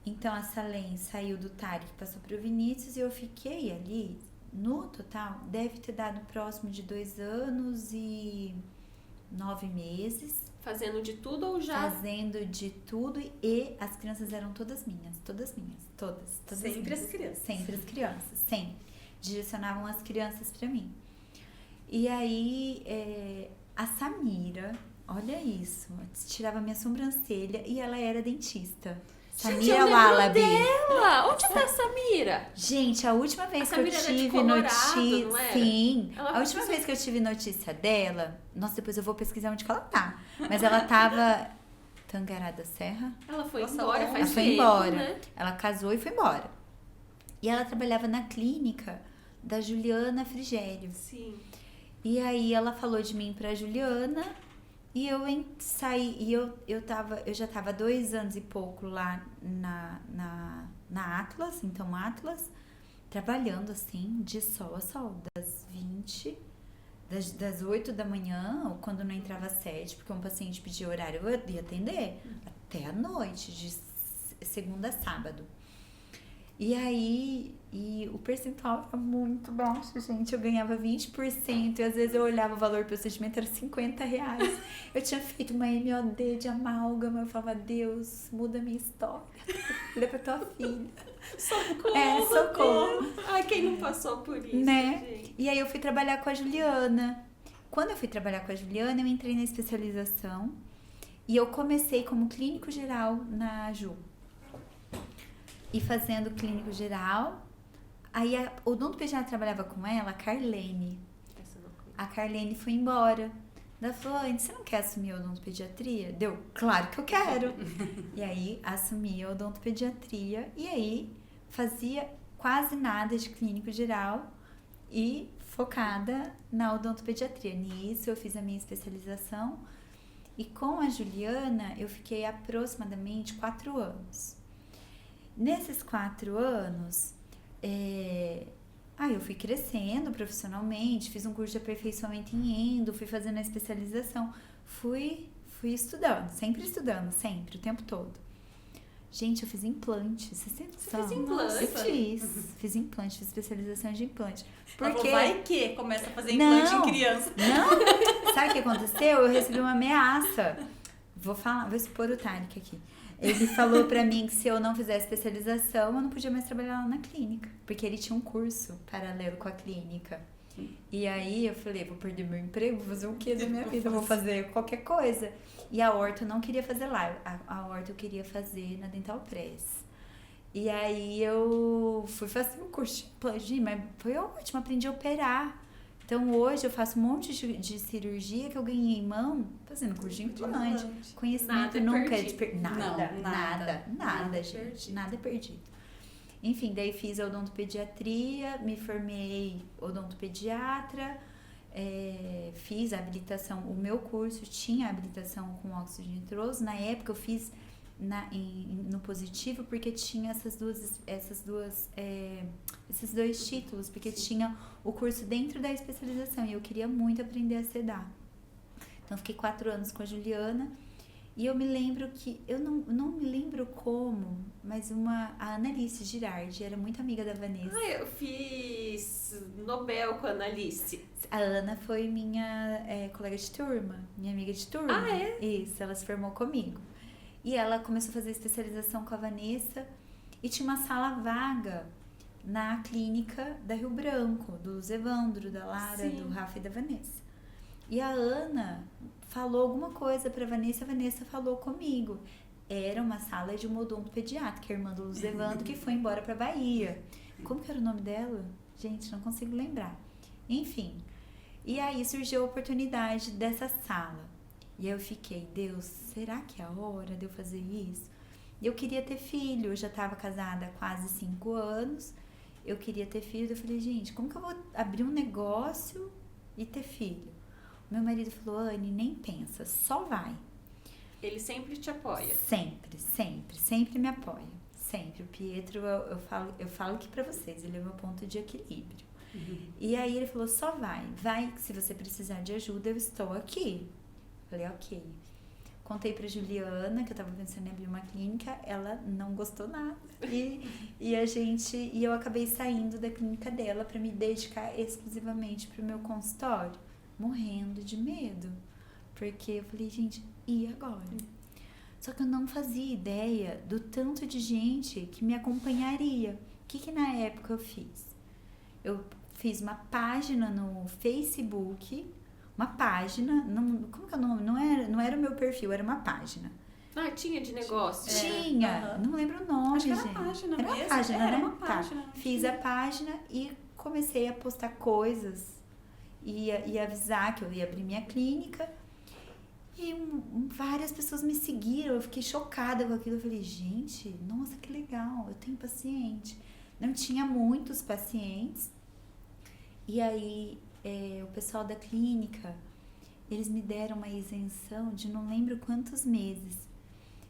Então, a Salem saiu do Tarek, passou para o Vinícius e eu fiquei ali, no total, deve ter dado próximo de 2 anos e 9 meses. Fazendo de tudo ou já? Fazendo de tudo e as crianças eram todas minhas. Todas Sempre minhas. as crianças. Sempre as crianças, sempre. Direcionavam as crianças para mim. E aí, a Samira, olha isso, tirava minha sobrancelha e ela era dentista. Gente, eu Samira lembro Wallaby. dela! Onde tá a Samira? Gente, a última vez A que eu Samira era de tive Colorado, notícia. não era? Sim, Ela a última vez que eu tive notícia dela. Nossa, depois eu vou pesquisar onde que ela tá. Mas ela tava. Tangará da Serra? Ela foi Nossa, embora ela faz Ela foi tempo, embora. né? Ela casou e foi embora. E ela trabalhava na clínica da Juliana Frigério. Sim. E aí ela falou de mim pra Juliana e eu saí. E eu já tava 2 anos e pouco lá na Atlas, então Atlas, trabalhando assim, de sol a sol, das 8 da manhã, ou quando não entrava às 7, porque um paciente pedia horário, eu ia atender, até a noite, de segunda a sábado. E aí, o percentual era muito baixo, gente. Eu ganhava 20% e às vezes eu olhava o valor do procedimento, era R$50. Eu tinha feito uma MOD de amálgama, eu falava, Deus, muda a minha história. Olha pra tua filha. Socorro! Socorro. Ai, quem não passou por isso, Né? gente? E aí eu fui trabalhar com a Juliana. Quando eu fui trabalhar com a Juliana, eu entrei na especialização e eu comecei como clínico geral na Ju. E fazendo clínico geral. Aí o odontopediatra trabalhava com ela, a Carlene. Essa eu não conheço. A Carlene foi embora. Ela falou, Anne, você não quer assumir a odontopediatria? Deu, claro que eu quero. E aí assumi a odontopediatria e aí fazia quase nada de clínico geral e focada na odontopediatria. Nisso eu fiz a minha especialização e com a Juliana eu fiquei aproximadamente 4 anos. Nesses 4 anos, eu fui crescendo profissionalmente, fiz um curso de aperfeiçoamento em endo, fui fazendo a especialização, fui estudando, sempre, o tempo todo. Gente, eu fiz implante, você tem noção? Você fez implante? Eu fiz implante, fiz especialização de implante. Porque vai que começa a fazer implante em criança. Não, sabe o que aconteceu? Eu recebi uma ameaça. Vou expor o Tarek aqui. Ele falou pra mim que se eu não fizesse especialização, eu não podia mais trabalhar lá na clínica. Porque ele tinha um curso paralelo com a clínica. E aí eu falei, vou perder meu emprego, vou fazer o que da minha vida? Eu vou fazer qualquer coisa. E a horta eu não queria fazer lá. A horta eu queria fazer na Dental Press. E aí eu fui fazer um curso de implante, mas foi ótimo, aprendi a operar. Então hoje eu faço um monte de cirurgia que eu ganhei em mão fazendo curso de implante. Conhecimento nunca é perdido. Nada, gente. Nada é perdido. Enfim, daí fiz a odontopediatria, me formei odontopediatra, fiz a habilitação. O meu curso tinha habilitação com óxido nitroso. Na época eu fiz no positivo, porque tinha esses dois títulos, porque tinha o curso dentro da especialização e eu queria muito aprender a sedar. Então, fiquei 4 anos com a Juliana e eu me lembro que, eu não me lembro como, mas a Annalise Girardi era muito amiga da Vanessa. Eu fiz Nobel com a Annalise. A Ana foi minha colega de turma, minha amiga de turma. Ah, é? Isso, ela se formou comigo. E ela começou a fazer especialização com a Vanessa e tinha uma sala vaga na clínica da Rio Branco, do Evandro, da Lara, Sim. do Rafa e da Vanessa. E a Ana falou alguma coisa pra Vanessa, a Vanessa falou comigo. Era uma sala de uma odontopediatra, que é a irmã do Luz Evandro, que foi embora pra Bahia. Como que era o nome dela? Gente, não consigo lembrar. Enfim. E aí surgiu a oportunidade dessa sala. E aí eu fiquei, Deus, será que é a hora de eu fazer isso? Eu queria ter filho, eu já estava casada há quase 5 anos. Eu queria ter filho, eu falei, gente, como que eu vou abrir um negócio e ter filho? Meu marido falou, Anne, nem pensa, só vai. Ele sempre te apoia. Sempre me apoia. Sempre. O Pietro, eu falo aqui pra vocês, ele é o meu ponto de equilíbrio. E aí ele falou, só vai, se você precisar de ajuda, eu estou aqui. Falei, ok. Contei pra Juliana que eu tava pensando em abrir uma clínica, ela não gostou nada. E eu acabei saindo da clínica dela pra me dedicar exclusivamente pro meu consultório, morrendo de medo. Porque eu falei, gente, e agora? Só que eu não fazia ideia do tanto de gente que me acompanharia. O que na época eu fiz? Eu fiz uma página no Facebook, uma página, como que é o nome? Não era o meu perfil, era uma página. Ah, tinha de negócio? Tinha, não lembro o nome, Acho que era gente. página Era uma mesmo. página, né? Era uma página. Tá. Fiz a página e comecei a postar coisas e avisar que eu ia abrir minha clínica. E várias pessoas me seguiram, eu fiquei chocada com aquilo. Eu falei, gente, nossa, que legal, eu tenho paciente. Não tinha muitos pacientes. E aí, o pessoal da clínica, eles me deram uma isenção de não lembro quantos meses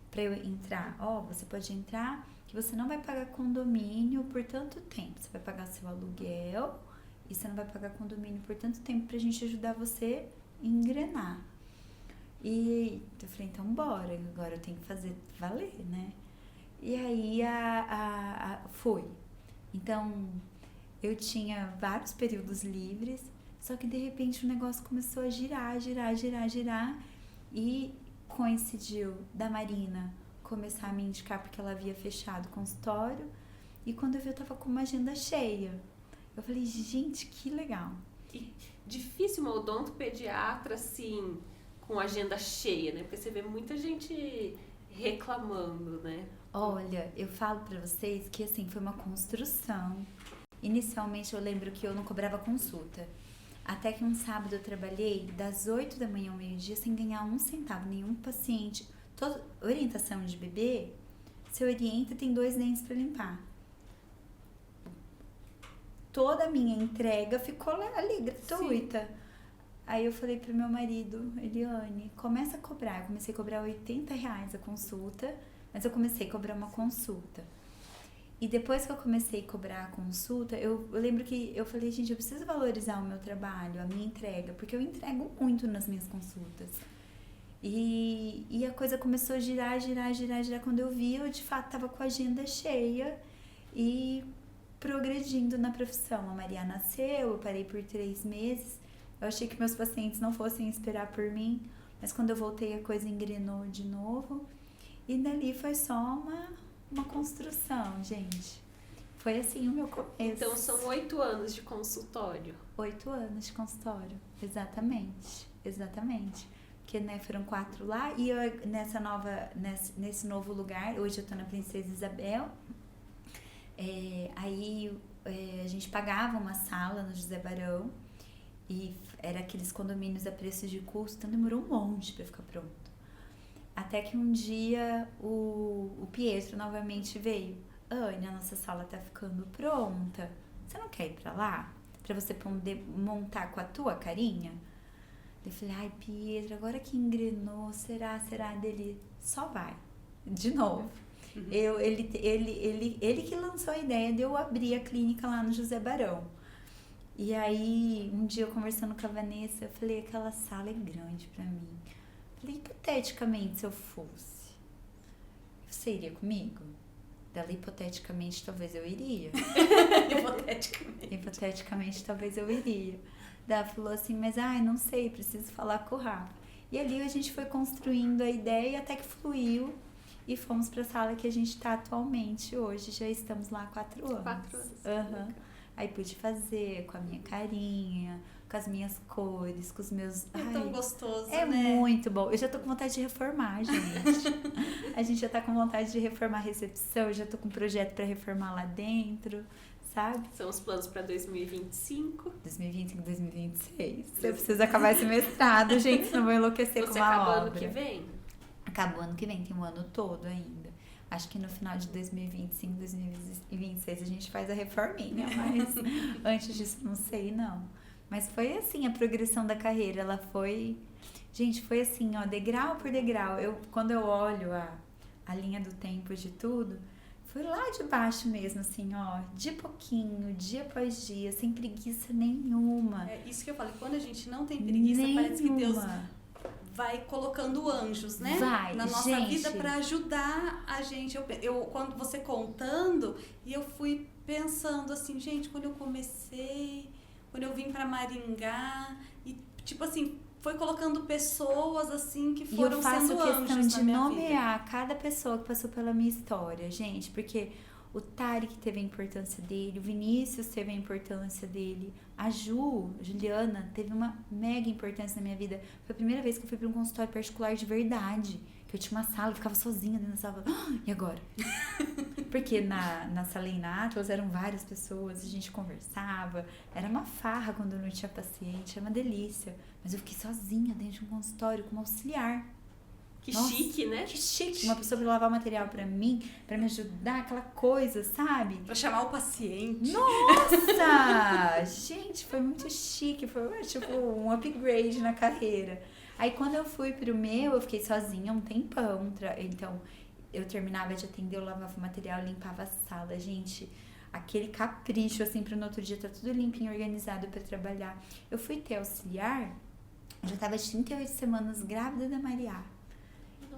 para eu entrar. Você pode entrar que você não vai pagar condomínio por tanto tempo. Você vai pagar seu aluguel e você não vai pagar condomínio por tanto tempo pra gente ajudar você a engrenar. E eu falei, então bora, agora eu tenho que fazer valer, né? E aí fui. Então, eu tinha vários períodos livres, só que de repente o negócio começou a girar. E coincidiu da Marina começar a me indicar porque ela havia fechado o consultório. E quando eu vi, eu tava com uma agenda cheia. Eu falei, gente, que legal. E difícil uma odontopediatra, assim, com agenda cheia, né? Porque você vê muita gente reclamando, né? Olha, eu falo pra vocês que, assim, foi uma construção. Inicialmente, eu lembro que eu não cobrava consulta. Até que um sábado eu trabalhei das 8 da manhã ao meio-dia sem ganhar 1 centavo. Nenhum paciente. Toda orientação de bebê, você orienta e tem 2 dentes pra limpar. Toda a minha entrega ficou ali, gratuita. Sim. Aí eu falei pro meu marido, Eliane, começa a cobrar. Eu comecei a cobrar R$80 a consulta, mas eu comecei a cobrar uma consulta. E depois que eu comecei a cobrar a consulta, eu lembro que eu falei, gente, eu preciso valorizar o meu trabalho, a minha entrega, porque eu entrego muito nas minhas consultas. E a coisa começou a girar. Quando eu vi, eu de fato tava com a agenda cheia e progredindo na profissão. A Maria nasceu, eu parei por 3 meses. Eu achei que meus pacientes não fossem esperar por mim, mas quando eu voltei a coisa engrenou de novo. E dali foi só uma construção, gente. Foi assim o meu começo. Então são 8 anos de consultório. 8 anos de consultório, exatamente. Porque, né, foram 4 lá e eu, nesse novo lugar, hoje eu tô na Princesa Isabel. Aí a gente pagava uma sala no José Barão e era aqueles condomínios a preço de custo, então demorou um monte pra ficar pronto. Até que um dia o Pietro novamente veio. Anne, a nossa sala tá ficando pronta. Você não quer ir pra lá? Pra você poder montar com a tua carinha? Eu falei, ai Pietro, agora que engrenou, será dele? Só vai. de novo. Ele que lançou a ideia de eu abrir a clínica lá no José Barão. E aí, um dia eu conversando com a Vanessa, eu falei, aquela sala é grande pra mim. Falei, hipoteticamente, se eu fosse, você iria comigo? Dela, hipoteticamente, talvez eu iria. Hipoteticamente, talvez eu iria. Daí ela falou assim, mas não sei, preciso falar com o Rafa. E ali a gente foi construindo a ideia até que fluiu e fomos para a sala que a gente está atualmente hoje. Já estamos lá há 4 anos. 4 anos. Uhum. Aí pude fazer com a minha carinha, com as minhas cores, com os meus... Tão gostoso, é né? muito bom. Eu já tô com vontade de reformar, gente. A gente já tá com vontade de reformar a recepção, eu já tô com um projeto para reformar lá dentro, sabe? São os planos para 2025. 2025, 2026. Eu preciso acabar esse mestrado, gente, senão eu vou enlouquecer com uma acaba obra. ano que vem? Acaba o ano que vem, tem um ano todo ainda. Acho que no final de 2025, 2026 a gente faz a reforminha, mas antes disso não sei, não. Mas foi assim, a progressão da carreira, ela foi... Gente, foi assim, ó, degrau por degrau. Quando eu olho a linha do tempo de tudo, foi lá de baixo mesmo, assim, ó, de pouquinho, dia após dia, sem preguiça nenhuma. É isso que eu falo, quando a gente não tem preguiça, parece que Deus vai colocando anjos, né? Na nossa vida para ajudar a gente. Eu quando você contando, e eu fui pensando assim, gente, quando eu comecei, quando eu vim para Maringá, e tipo assim, foi colocando pessoas assim que foram sendo anjos na minha vida. Eu faço questão de nomear cada pessoa que passou pela minha história, gente, porque o Tarek teve a importância dele, o Vinícius teve a importância dele, a Juliana, teve uma mega importância na minha vida. Foi a primeira vez que eu fui para um consultório particular de verdade, que eu tinha uma sala, eu ficava sozinha dentro da sala. E agora? Porque na sala e na Atlas eram várias pessoas, a gente conversava, era uma farra quando eu não tinha paciente, era uma delícia. Mas eu fiquei sozinha dentro de um consultório com uma auxiliar. Que chique, né? Que chique. Uma pessoa pra lavar o material pra mim, pra me ajudar, aquela coisa, sabe? Pra chamar o paciente. Nossa! Gente, foi muito chique. Foi tipo um upgrade na carreira. Aí quando eu fui pro meu, eu fiquei sozinha um tempão. Então, eu terminava de atender, eu lavava o material, limpava a sala. Gente, aquele capricho, assim, pro no outro dia tá tudo limpinho, organizado pra trabalhar. Eu fui ter auxiliar, eu já tava de 38 semanas grávida da Maria.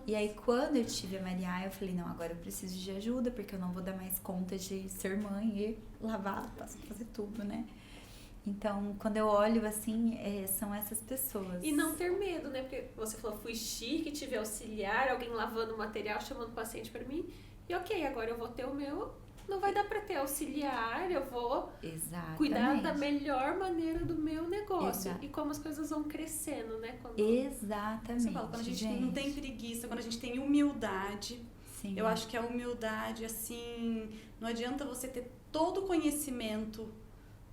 E aí, quando eu tive a Maria, eu falei, não, agora eu preciso de ajuda, porque eu não vou dar mais conta de ser mãe e lavar, fazer tudo, né? Então, quando eu olho, assim, são essas pessoas. E não ter medo, né? Porque você falou, fui chique, tive auxiliar, alguém lavando o material, chamando o paciente pra mim. E ok, agora eu vou ter o meu... Não vai dar pra ter auxiliar, eu vou cuidar da melhor maneira do meu negócio. E como as coisas vão crescendo, né? Exatamente. Você fala, quando a gente não tem preguiça, quando a gente tem humildade. Sim. Eu acho que a humildade, assim, não adianta você ter todo o conhecimento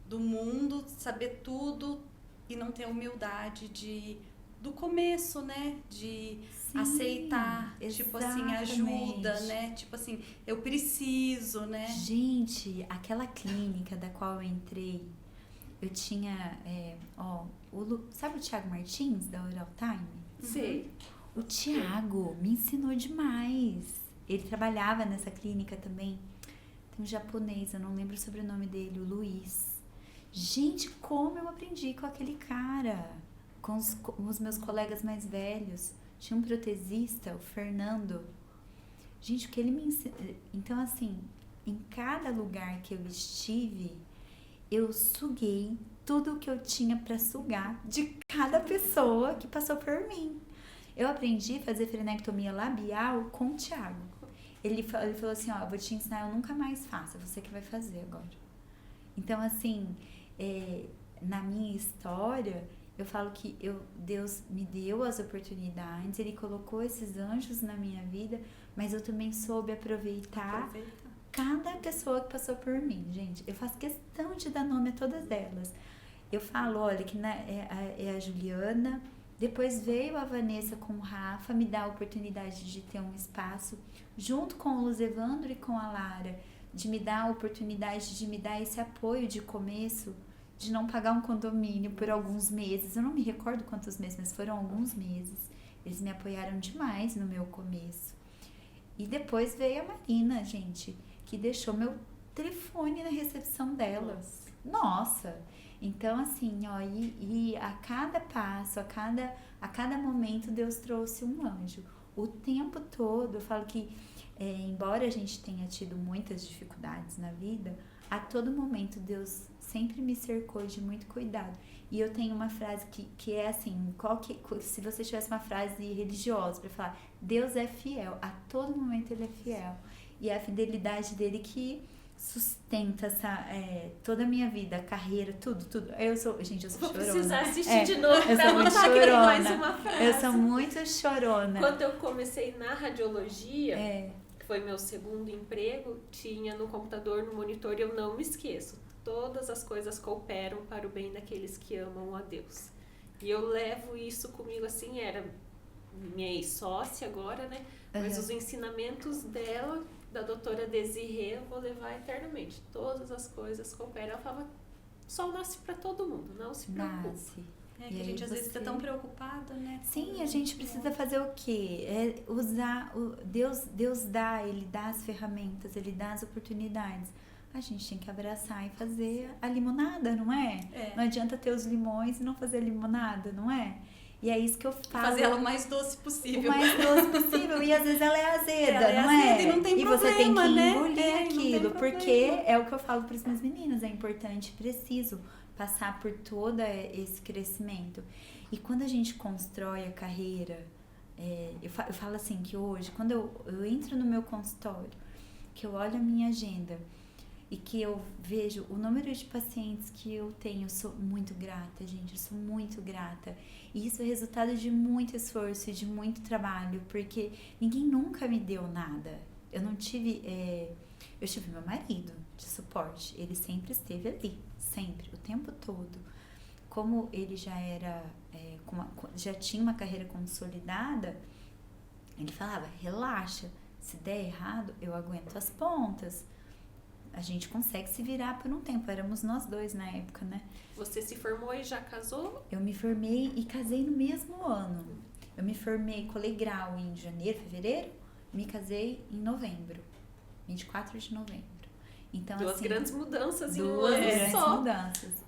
do mundo, saber tudo e não ter a humildade do começo, né? De aceitar, exatamente. Tipo assim, ajuda, né? Tipo assim, eu preciso, né? Gente, aquela clínica da qual eu entrei, eu tinha, sabe o Thiago Martins, da Oral Time? Sei. O Thiago me ensinou demais. Ele trabalhava nessa clínica também. Tem um japonês, eu não lembro o sobrenome dele, o Luiz. Gente, como eu aprendi com aquele cara, com os meus colegas mais velhos. Tinha um protesista, o Fernando. Gente, o que ele me ensinou... Então, assim, em cada lugar que eu estive, eu suguei tudo o que eu tinha para sugar de cada pessoa que passou por mim. Eu aprendi a fazer frenectomia labial com o Thiago. Ele falou assim, ó, eu vou te ensinar, eu nunca mais faço, é você que vai fazer agora. Então, assim, na minha história... Eu falo que Deus me deu as oportunidades, Ele colocou esses anjos na minha vida, mas eu também soube aproveitar cada pessoa que passou por mim, gente. Eu faço questão de dar nome a todas elas. Eu falo, olha, que é a Juliana, depois veio a Vanessa com o Rafa, me dá a oportunidade de ter um espaço, junto com o Luz Evandro e com a Lara, de me dar a oportunidade de me dar esse apoio de começo, de não pagar um condomínio por alguns meses. Eu não me recordo quantos meses, mas foram alguns meses. Eles me apoiaram demais no meu começo. E depois veio a Marina, gente, que deixou meu telefone na recepção dela. Nossa! Então, assim, ó, e a cada passo, a cada momento, Deus trouxe um anjo. O tempo todo, eu falo que, embora a gente tenha tido muitas dificuldades na vida, a todo momento Deus sempre me cercou de muito cuidado. E eu tenho uma frase que é assim, se você tivesse uma frase religiosa para falar, Deus é fiel, a todo momento Ele é fiel. E é a fidelidade dele que sustenta toda a minha vida, a carreira, tudo. Eu sou chorona. Vou precisar assistir de novo pra muito anotar que tem mais chorona. uma frase. Eu sou muito chorona. Quando eu comecei na radiologia, que foi meu segundo emprego, tinha no computador, no monitor, e eu não me esqueço. Todas as coisas cooperam para o bem daqueles que amam a Deus. E eu levo isso comigo, assim, era minha ex-sócia agora, né? Mas os ensinamentos dela, da doutora Desirê, eu vou levar eternamente. Todas as coisas cooperam. Ela falava, o sol nasce para todo mundo, não se preocupe. Nasce. É que a gente às vezes fica tão preocupado, né? Sim, a gente precisa fazer o quê? Usar, Deus dá, Ele dá as ferramentas, Ele dá as oportunidades. A gente tem que abraçar e fazer a limonada, não é? Não adianta ter os limões e não fazer limonada, não é? E é isso que eu falo. Fazer ela o mais doce possível. O mais doce possível. E às vezes ela é azeda, ela não azeda é? E não tem problema, você tem que engolir né? aquilo. Porque é o que eu falo para as minhas meninas. É importante, preciso passar por todo esse crescimento. E quando a gente constrói a carreira, eu falo assim que hoje, quando eu entro no meu consultório, que eu olho a minha agenda e que eu vejo o número de pacientes que eu tenho, eu sou muito grata, gente, eu sou muito grata. E isso é resultado de muito esforço e de muito trabalho, porque ninguém nunca me deu nada. Eu não tive... eu tive meu marido de suporte, ele sempre esteve ali, sempre, o tempo todo. Como ele já era... já tinha uma carreira consolidada, ele falava, relaxa, se der errado, eu aguento as pontas. A gente consegue se virar por um tempo. Éramos nós dois na época, né? Você se formou e já casou? Eu me formei e casei no mesmo ano. Eu me formei, colei grau em janeiro, fevereiro. Me casei em novembro. 24 de novembro. Então, duas grandes mudanças em um duas ano grandes só. mudanças,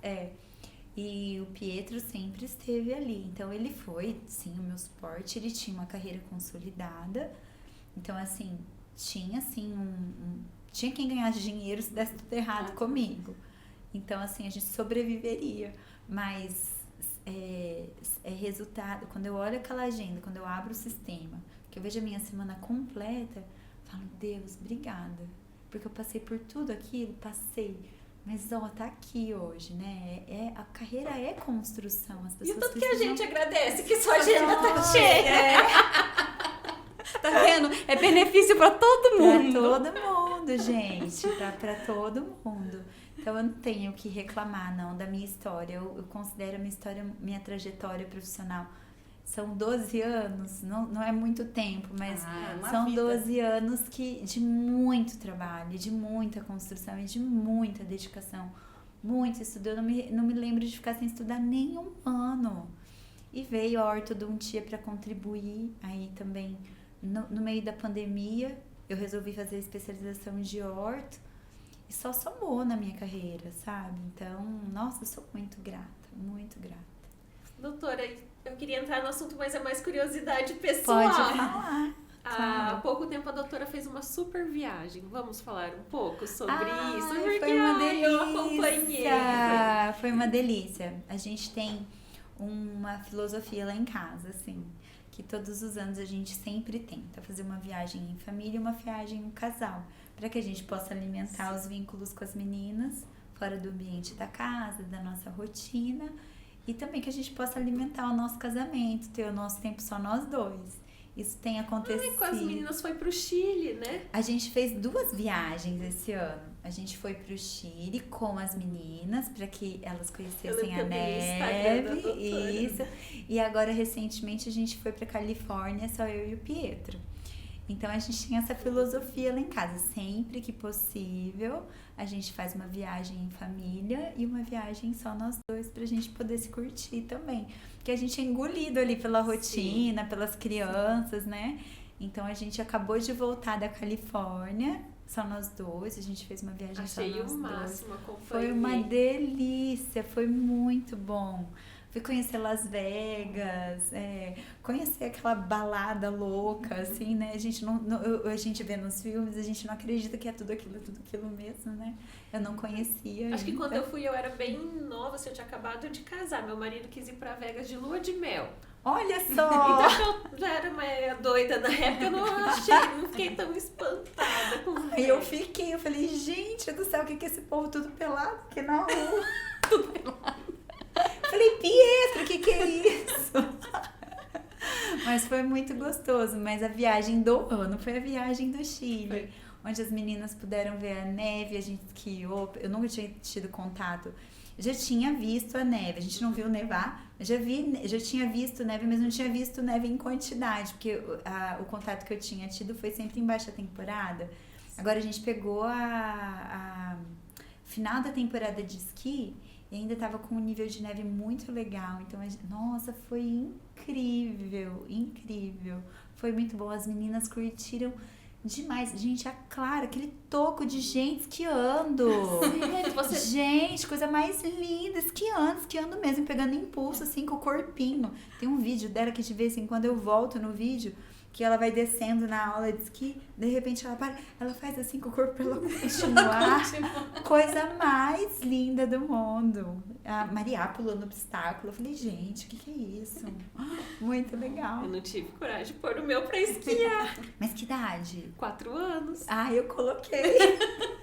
E o Pietro sempre esteve ali. Então, ele foi, sim, o meu suporte. Ele tinha uma carreira consolidada. Então, assim, tinha, assim, tinha quem ganhasse dinheiro se desse tudo errado comigo. Então, assim, a gente sobreviveria. Mas é resultado... Quando eu olho aquela agenda, quando eu abro o sistema, que eu vejo a minha semana completa, eu falo, Deus, obrigada. Porque eu passei por tudo aquilo, passei. Mas, tá aqui hoje, né? A carreira é construção. As pessoas E o tanto precisam... que a gente agradece que sua agenda tá cheia. Tá vendo? É benefício pra todo mundo. Pra todo mundo, gente. Pra todo mundo. Então, eu não tenho o que reclamar, não, da minha história. Eu considero a minha história, minha trajetória profissional. São 12 anos, não é muito tempo, mas são vida. 12 anos de muito trabalho, de muita construção e de muita dedicação. Muito estudo. Eu não me lembro de ficar sem estudar nem um ano. E veio a ortodontia para contribuir. Aí também, no meio da pandemia, eu resolvi fazer especialização de orto. E só somou na minha carreira, sabe? Então, nossa, eu sou muito grata, muito grata. Doutora, eu queria entrar no assunto, mas é mais curiosidade pessoal. Pode falar. Há pouco tempo a doutora fez uma super viagem. Vamos falar um pouco sobre isso? Porque foi uma delícia. Eu acompanhei. Foi uma delícia. A gente tem uma filosofia lá em casa, assim, que todos os anos a gente sempre tenta fazer uma viagem em família e uma viagem em casal, para que a gente possa alimentar os vínculos com as meninas, fora do ambiente da casa, da nossa rotina, e também que a gente possa alimentar o nosso casamento, ter o nosso tempo só nós dois. Isso tem acontecido. Com as meninas foi pro Chile, né? A gente fez 2 viagens esse ano. A gente foi pro Chile com as meninas, para que elas conhecessem a neve. Isso. E agora, recentemente, a gente foi pra Califórnia, só eu e o Pietro. Então, a gente tem essa filosofia lá em casa. Sempre que possível, a gente faz uma viagem em família e uma viagem só nós dois, pra gente poder se curtir também. Porque a gente é engolido ali pela rotina, pelas crianças, né? Então a gente acabou de voltar da Califórnia, só nós dois, a gente fez uma viagem só Achei nós o dois. máximo, acompanhei. Foi uma delícia, foi muito bom. Fui conhecer Las Vegas, conhecer aquela balada louca, assim, né? A gente, a gente vê nos filmes, a gente não acredita que é tudo aquilo mesmo, né? Eu não conhecia. Acho que ainda. quando eu fui, eu era bem nova, assim, eu tinha acabado de casar. Meu marido quis ir pra Vegas de lua de mel. Olha só! Então eu já era uma doida na época, eu não fiquei tão espantada com Aí eu falei, gente do céu, o que é esse povo tudo pelado aqui na rua? Tudo pelado. Falei, Pietro, o que é isso? Mas foi muito gostoso. Mas a viagem do ano foi a viagem do Chile, onde as meninas puderam ver a neve, a gente esquiou. Eu nunca tinha tido contato. Eu já tinha visto a neve, a gente não viu nevar, eu já tinha visto neve, mas não tinha visto neve em quantidade, porque o contato que eu tinha tido foi sempre em baixa temporada. Agora a gente pegou a final da temporada de esqui e ainda tava com um nível de neve muito legal. Então, nossa, foi incrível, incrível. Foi muito bom. As meninas curtiram demais. Gente, a Clara, aquele toco de gente esquiando. Gente, coisa mais linda. Esquiando mesmo, pegando impulso, assim, com o corpinho. Tem um vídeo dela que a gente vê, assim, quando eu volto no vídeo, que ela vai descendo na aula de esqui, de repente ela para, ela faz assim com o corpo pra ela continuar. Coisa mais linda do mundo. A Maria pulou no obstáculo. Eu falei, gente, o que é isso? Muito legal. Eu não tive coragem de pôr o meu pra esquiar. Mas que idade? 4 anos. Ah, eu coloquei.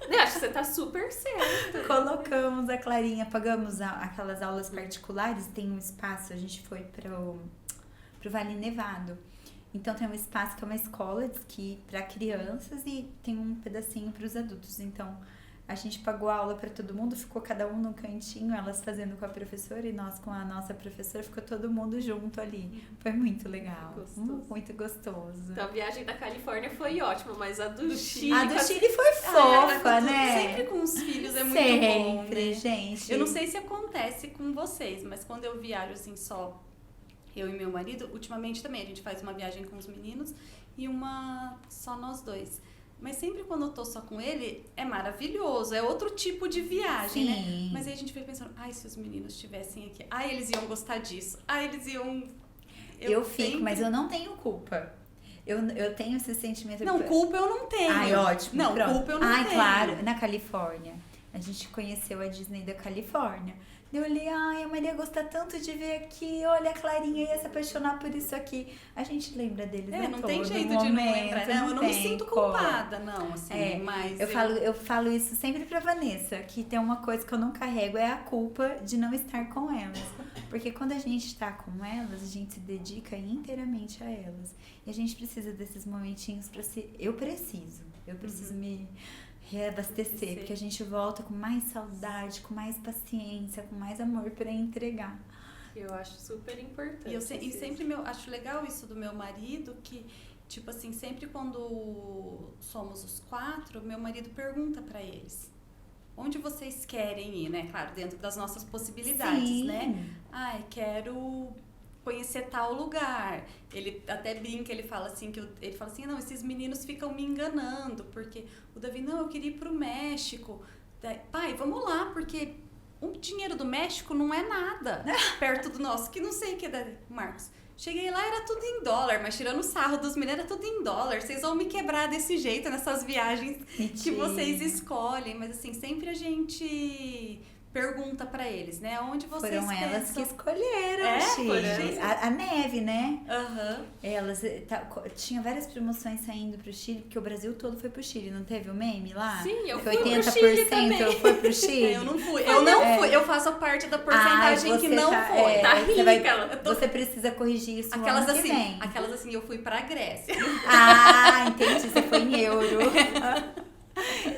Eu acho que você tá super certa. Colocamos a Clarinha, pagamos aquelas aulas particulares, tem um espaço, a gente foi pro Vale Nevado. Então tem um espaço que é uma escola de esqui para crianças e tem um pedacinho para os adultos. Então a gente pagou a aula para todo mundo, ficou cada um num cantinho, elas fazendo com a professora e nós com a nossa professora, ficou todo mundo junto ali. Foi muito legal, muito gostoso. Então a viagem da Califórnia foi ótima, mas a do Chile... A do Chile foi fofa, né? Sempre com os filhos é muito bom, né? Gente. Eu não sei se acontece com vocês, mas quando eu viajo assim só... Eu e meu marido, ultimamente também, a gente faz uma viagem com os meninos e uma só nós dois. Mas sempre quando eu tô só com ele, é maravilhoso, é outro tipo de viagem, né? Mas aí a gente fica pensando, ai, se os meninos estivessem aqui, ai, eles iam gostar disso, ai, eles iam... Eu fico, mas eu não tenho culpa. Eu tenho esse sentimento... Não, culpa eu não tenho. Ai, ótimo. Não, pronto. culpa eu não tenho. Ai, claro, na Califórnia. A gente conheceu a Disney da Califórnia. Eu olhei, ai, a Maria gosta tanto de ver aqui, olha a Clarinha ia se apaixonar por isso aqui. A gente lembra deles não tem jeito de não lembrar, não. Eu não me sinto culpada, não, assim, mas... Eu falo isso sempre pra Vanessa, que tem uma coisa que eu não carrego, é a culpa de não estar com elas. Porque quando a gente tá com elas, a gente se dedica inteiramente a elas. E a gente precisa desses momentinhos pra se... Eu preciso me... reabastecer, porque a gente volta com mais saudade, com mais paciência, com mais amor para entregar. Eu acho super importante. E sempre acho legal isso do meu marido, que, tipo assim, sempre quando somos os 4, meu marido pergunta para eles, onde vocês querem ir, né? Claro, dentro das nossas possibilidades, né? Ai, quero conhecer tal lugar. Ele até brinca, ele fala assim, não, esses meninos ficam me enganando, porque o Davi, não, eu queria ir pro México. Pai, vamos lá, porque o dinheiro do México não é nada perto do nosso, que não sei o que é da Marcos. Cheguei lá, era tudo em dólar, mas tirando o sarro dos meninos, era tudo em dólar. Vocês vão me quebrar desse jeito nessas viagens que vocês escolhem. Mas assim, sempre a gente... pergunta pra eles, né? Onde vocês Foram pensam? elas que escolheram o Chile. A neve, né? Elas... tinha várias promoções saindo pro Chile, porque o Brasil todo foi pro Chile, não teve o meme lá? Sim, eu foi fui pro Chile também. Eu fui pro Chile. Eu não fui. Eu não fui. Eu faço parte da porcentagem que não foi. Tá rica. Você precisa corrigir isso aquelas ano que assim, vem. Aquelas assim, eu fui pra Grécia. Ah, entendi. Você foi em euro.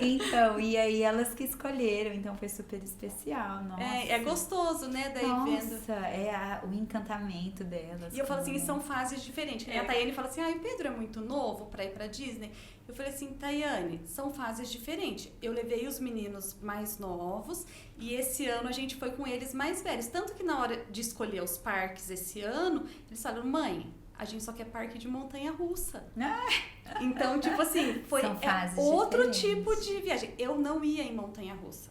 Então, e aí elas que escolheram, então foi super especial, nossa. É gostoso, né, daí vendo. Nossa, o encantamento delas. E eu falo assim, são fases diferentes. A Tayane fala assim, o Pedro é muito novo pra ir pra Disney. Eu falei assim, Tayane, são fases diferentes. Eu levei os meninos mais novos e esse ano a gente foi com eles mais velhos. Tanto que na hora de escolher os parques esse ano, eles falaram, mãe, a gente só quer parque de montanha-russa. Ah. Então, tipo assim, foi São fases outro diferentes. tipo de viagem. Eu não ia em montanha-russa.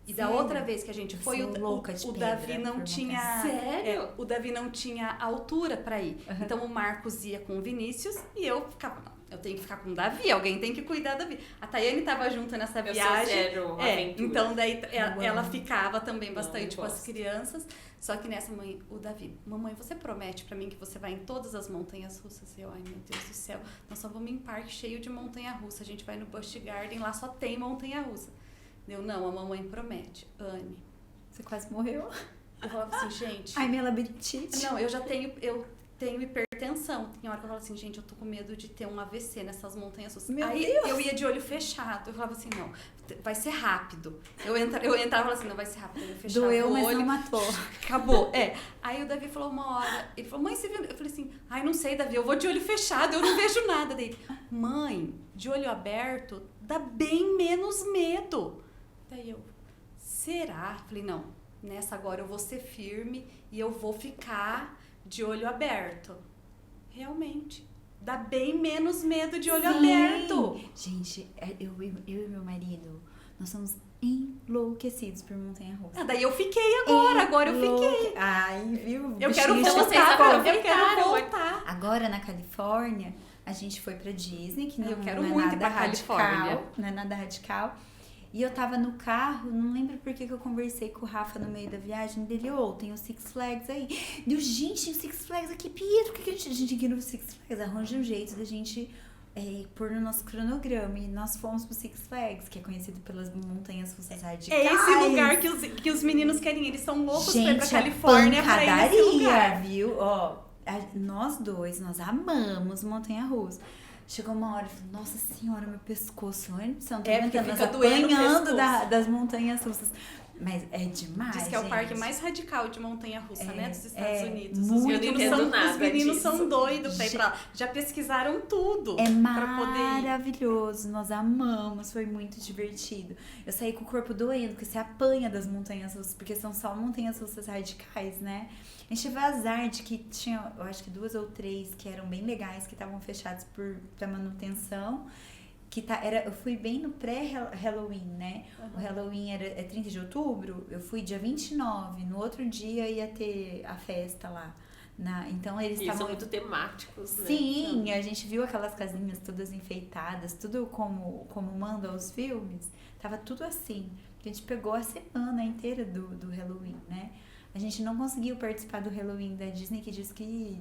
E da Sério? outra vez que a gente foi, sou louca de o pedra Davi não por tinha... Sério? o Davi não tinha altura pra ir. Uhum. Então, o Marcos ia com o Vinícius e eu ficava... Não, eu tenho que ficar com o Davi, alguém tem que cuidar do Davi. A Tayane tava junto nessa Eu sou viagem. zero aventura. Então daí ela amo. ficava também bastante Não, com as gosto. crianças. Só que nessa o Davi, mamãe, você promete pra mim que você vai em todas as montanhas russas? Eu, ai meu Deus do céu, nós só vamos em parque cheio de montanha russa. A gente vai no Busch Garden, lá só tem montanha russa. Eu, não, a mamãe promete. Anne. Você quase morreu. Eu falava assim, gente. Ai, minha labirintite. Não, eu tenho hipertensão. Tem hora que eu falo assim, gente, eu tô com medo de ter um AVC nessas montanhas russas. Meu Aí Deus! eu ia de olho fechado. Eu falava assim, não, vai ser rápido. Eu entrava e falava assim, não, vai ser rápido. Eu fechava Doeu, o mas olho. não matou. Acabou. Aí o Davi falou uma hora, ele falou, mãe, você viu? Eu falei assim, ai, não sei, Davi, eu vou de olho fechado, eu não vejo nada. Daí, mãe, de olho aberto dá bem menos medo. Daí eu, será? Falei, não, nessa agora eu vou ser firme e eu vou ficar de olho aberto. Realmente, dá bem menos medo de olho Sim. aberto. Gente, eu e meu marido, nós somos enlouquecidos por montanha-russa. Daí eu fiquei agora eu fiquei. Ai, viu? Eu Bichinho quero chupar vocês voltar, fogo. eu quero aproveitaram. voltar. Agora na Califórnia, a gente foi pra Disney, que não, Eu quero não é muito ir nada pra radical. Califórnia. Não é nada radical. E eu tava no carro, não lembro por que eu conversei com o Rafa no meio da viagem dele, tem o Six Flags aí. Deu, gente, tem o Six Flags aqui, Pietro, por que a gente aqui no Six Flags? Arranja um jeito da gente pôr no nosso cronograma. E nós fomos pro Six Flags, que é conhecido pelas montanhas russas radicais. É esse lugar que os meninos querem ir. Eles são loucos pra ir pra Gente, Califórnia pra ir nesse lugar. pancadaria, viu? Nós dois, nós amamos montanha-russa. Chegou uma hora e falei, nossa senhora, meu pescoço, eu não tô porque aguentando, nós fica doendo o apanhando pescoço. das montanhas russas. Mas é demais, Diz que é o parque gente. mais radical de montanha-russa, né, dos Estados é Unidos. muito. Eu não entendo nada Os meninos disso. são doidos pra ir pra lá. Já pesquisaram tudo É pra poder ir. maravilhoso, nós amamos, foi muito divertido. Eu saí com o corpo doendo, porque você apanha das montanhas russas, porque são só montanhas russas radicais, né? A gente teve azar de que tinha, eu acho que 2 ou 3 que eram bem legais, que estavam fechados pra manutenção. Eu fui bem no pré-Halloween, né? O Halloween é 30 de outubro, eu fui dia 29, no outro dia ia ter a festa lá. Então eles Eles são estavam... muito temáticos, né? Sim, a gente viu aquelas casinhas todas enfeitadas, tudo como mandam os filmes. Tava tudo assim. A gente pegou a semana inteira do Halloween, né? A gente não conseguiu participar do Halloween da Disney, que diz que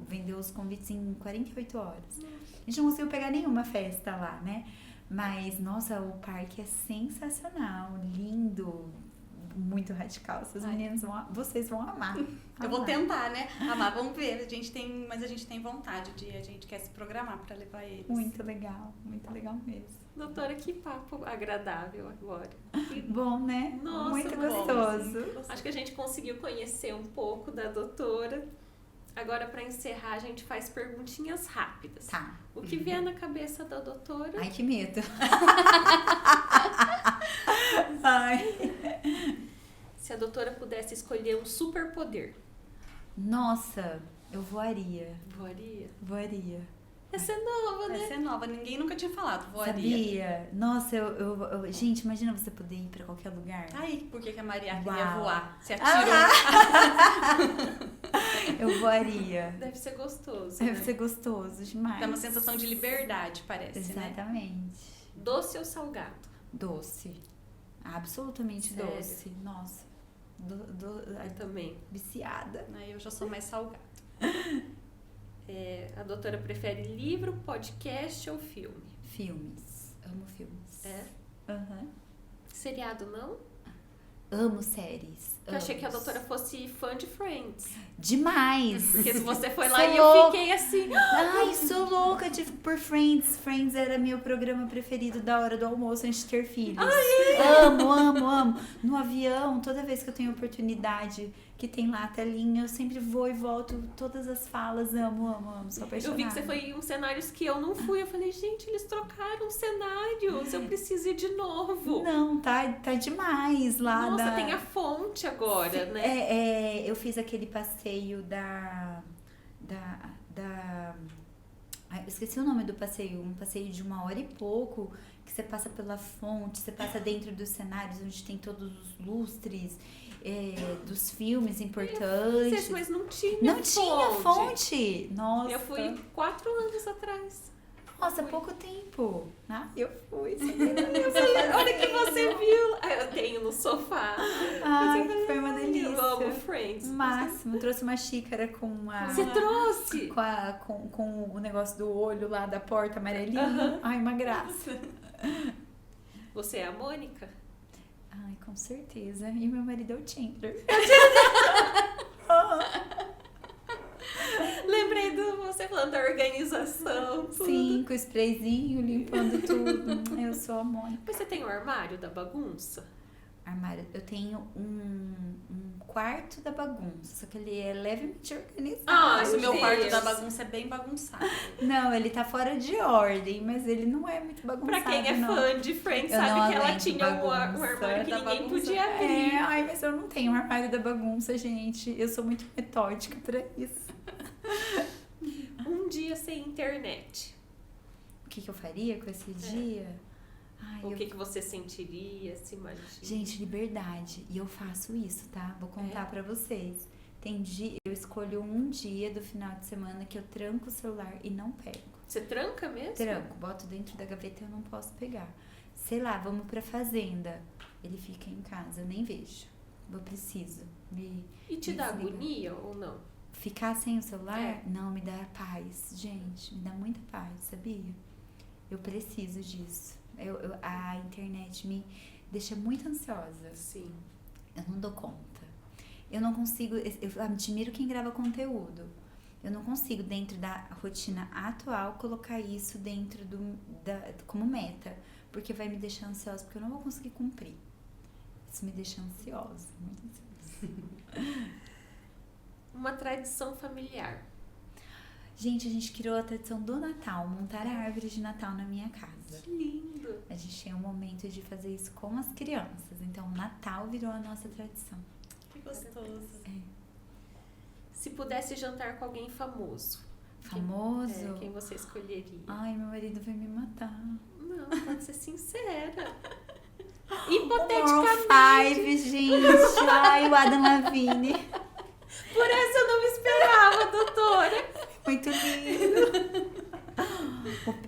vendeu os convites em 48 horas. A gente não conseguiu pegar nenhuma festa lá, né? Mas, nossa, o parque é sensacional, lindo, muito radical. Vocês vão amar. Eu vou tentar, né? Amar, vamos ver. Mas a gente tem vontade a gente quer se programar pra levar eles. Muito legal mesmo. Doutora, que papo agradável agora. Bom, né? Nossa, muito bom, gostoso. Acho que a gente conseguiu conhecer um pouco da doutora. Agora, para encerrar, a gente faz perguntinhas rápidas. Tá. O que vier na cabeça da doutora? Ai, que medo. Ai. Se a doutora pudesse escolher um superpoder, Nossa, eu voaria. voaria? Essa é nova, né? Essa é nova, ninguém nunca tinha falado. Voaria. Sabia? Nossa, gente, imagina você poder ir pra qualquer lugar. Aí, por que a Maria queria Uau. voar? Se atirou. Eu voaria. Deve ser gostoso, Deve né? ser gostoso demais. Dá uma sensação de liberdade, parece, né? Exatamente. Doce ou salgado? Doce. Absolutamente Sério? doce. Nossa. Eu também. Viciada. Aí eu já sou mais salgada. A doutora prefere livro, podcast ou filme? Filmes. Amo filmes. É? Aham. Seriado, não? Amo séries. Eu achei que a Amo. doutora fosse fã de Friends. Demais! Porque se você foi lá Sou e eu louca. fiquei assim... Ai, sou louca por Friends. Friends era meu programa preferido da hora do almoço antes de ter filhos. Amo. No avião, toda vez que eu tenho oportunidade, que tem lá a telinha, eu sempre vou e volto, todas as falas, amo. Sou apaixonada. Eu vi que você foi em uns cenários que eu não fui. Eu falei, gente, eles trocaram cenários. Eu preciso ir de novo. Não, tá demais lá. Nossa, tem a fonte agora, né? Eu fiz aquele passeio eu esqueci o nome do passeio. Um passeio de 1 hora e pouco, que você passa pela fonte, você passa dentro dos cenários onde tem todos os lustres dos filmes importantes. Mas não tinha Não tinha fonte! Nossa! Eu fui 4 anos atrás. Nossa, pouco tempo. Ah, eu fui. Olha que você viu. Eu tenho no sofá. Ai, foi uma delícia. Eu amo Friends. Máximo. Trouxe uma xícara com a... Você trouxe? Com o negócio do olho lá da porta amarelinha. Ai, uma graça. Você é a Mônica? Ai, com certeza. E meu marido é o Chandler. Lembrei de você falando da organização. Tudo. Sim, com o sprayzinho, limpando tudo. Eu sou a Mônica. Você tem o armário da bagunça? Armário. Eu tenho um quarto da bagunça, só que ele é levemente organizado. Mas o meu Deus. quarto da bagunça é bem bagunçado. Não, ele tá fora de ordem, mas ele não é muito bagunçado. Pra quem é não. fã de Friends, Eu não sabe que ela aguento tinha um bagunça. armário que Da ninguém bagunça. podia abrir. Ai, mas eu não tenho um armário da bagunça, gente. Eu sou muito metódica pra isso. Um dia sem internet. O que eu faria com esse dia? Ai, O que você sentiria, se imagina? Gente, liberdade. E eu faço isso, tá? Vou contar pra vocês. Tem dia, eu escolho um dia do final de semana que eu tranco o celular e não pego. Você tranca mesmo? Tranco, boto dentro da gaveta e eu não posso pegar. Sei lá, vamos pra fazenda. Ele fica em casa, eu nem vejo. Eu preciso E te me dá desligar. agonia ou não? Ficar sem o celular? É. Não, me dá paz. Gente, me dá muita paz, sabia? Eu preciso disso. A internet me deixa muito ansiosa. Sim. Eu não dou conta. Eu não consigo... Eu admiro quem grava conteúdo. Eu não consigo, dentro da rotina atual, colocar isso dentro como meta. Porque vai me deixar ansiosa, porque eu não vou conseguir cumprir. Isso me deixa ansiosa, muito ansiosa. Uma tradição familiar. Gente, a gente criou a tradição do Natal, montar a árvore de Natal na minha casa. Que lindo. A gente tem um momento de fazer isso com as crianças. Então, o Natal virou a nossa tradição. Que gostoso. Se pudesse jantar com alguém famoso. Famoso? Quem você escolheria? Ai, meu marido vai me matar. Não, pode ser sincera. Maroon Hipoteticamente. 5, gente. Ai, o Adam Lavigne. Por essa eu não me esperava, doutora. Muito lindo.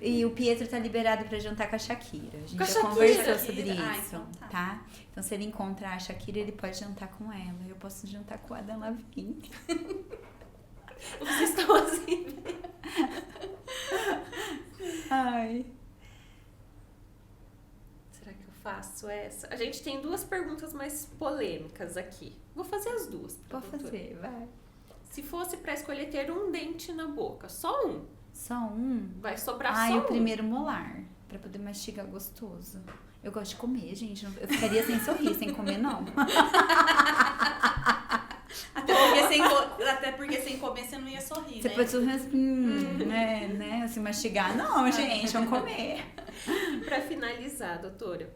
E o Pietro tá liberado pra jantar com a Shakira. A gente Com a já Shakira? conversou sobre Ah, isso, então tá? Então, se ele encontrar a Shakira, ele pode jantar com ela. Eu posso jantar com o Adam Lavigne. Vocês estão assim. Ai. Será que eu faço essa? A gente tem 2 perguntas mais polêmicas aqui. Vou fazer as 2. pra Pode doutora. fazer, vai. Se fosse pra escolher ter um dente na boca, só um, Só um? vai sobrar Ai, só o um. primeiro molar. Pra poder mastigar gostoso. Eu gosto de comer, gente. Eu ficaria sem sorrir, sem comer, não. Até porque sem comer você não ia sorrir, Você né? pode sorrir assim, né? Assim, mastigar. Não, gente, vamos comer. Pra finalizar, doutora,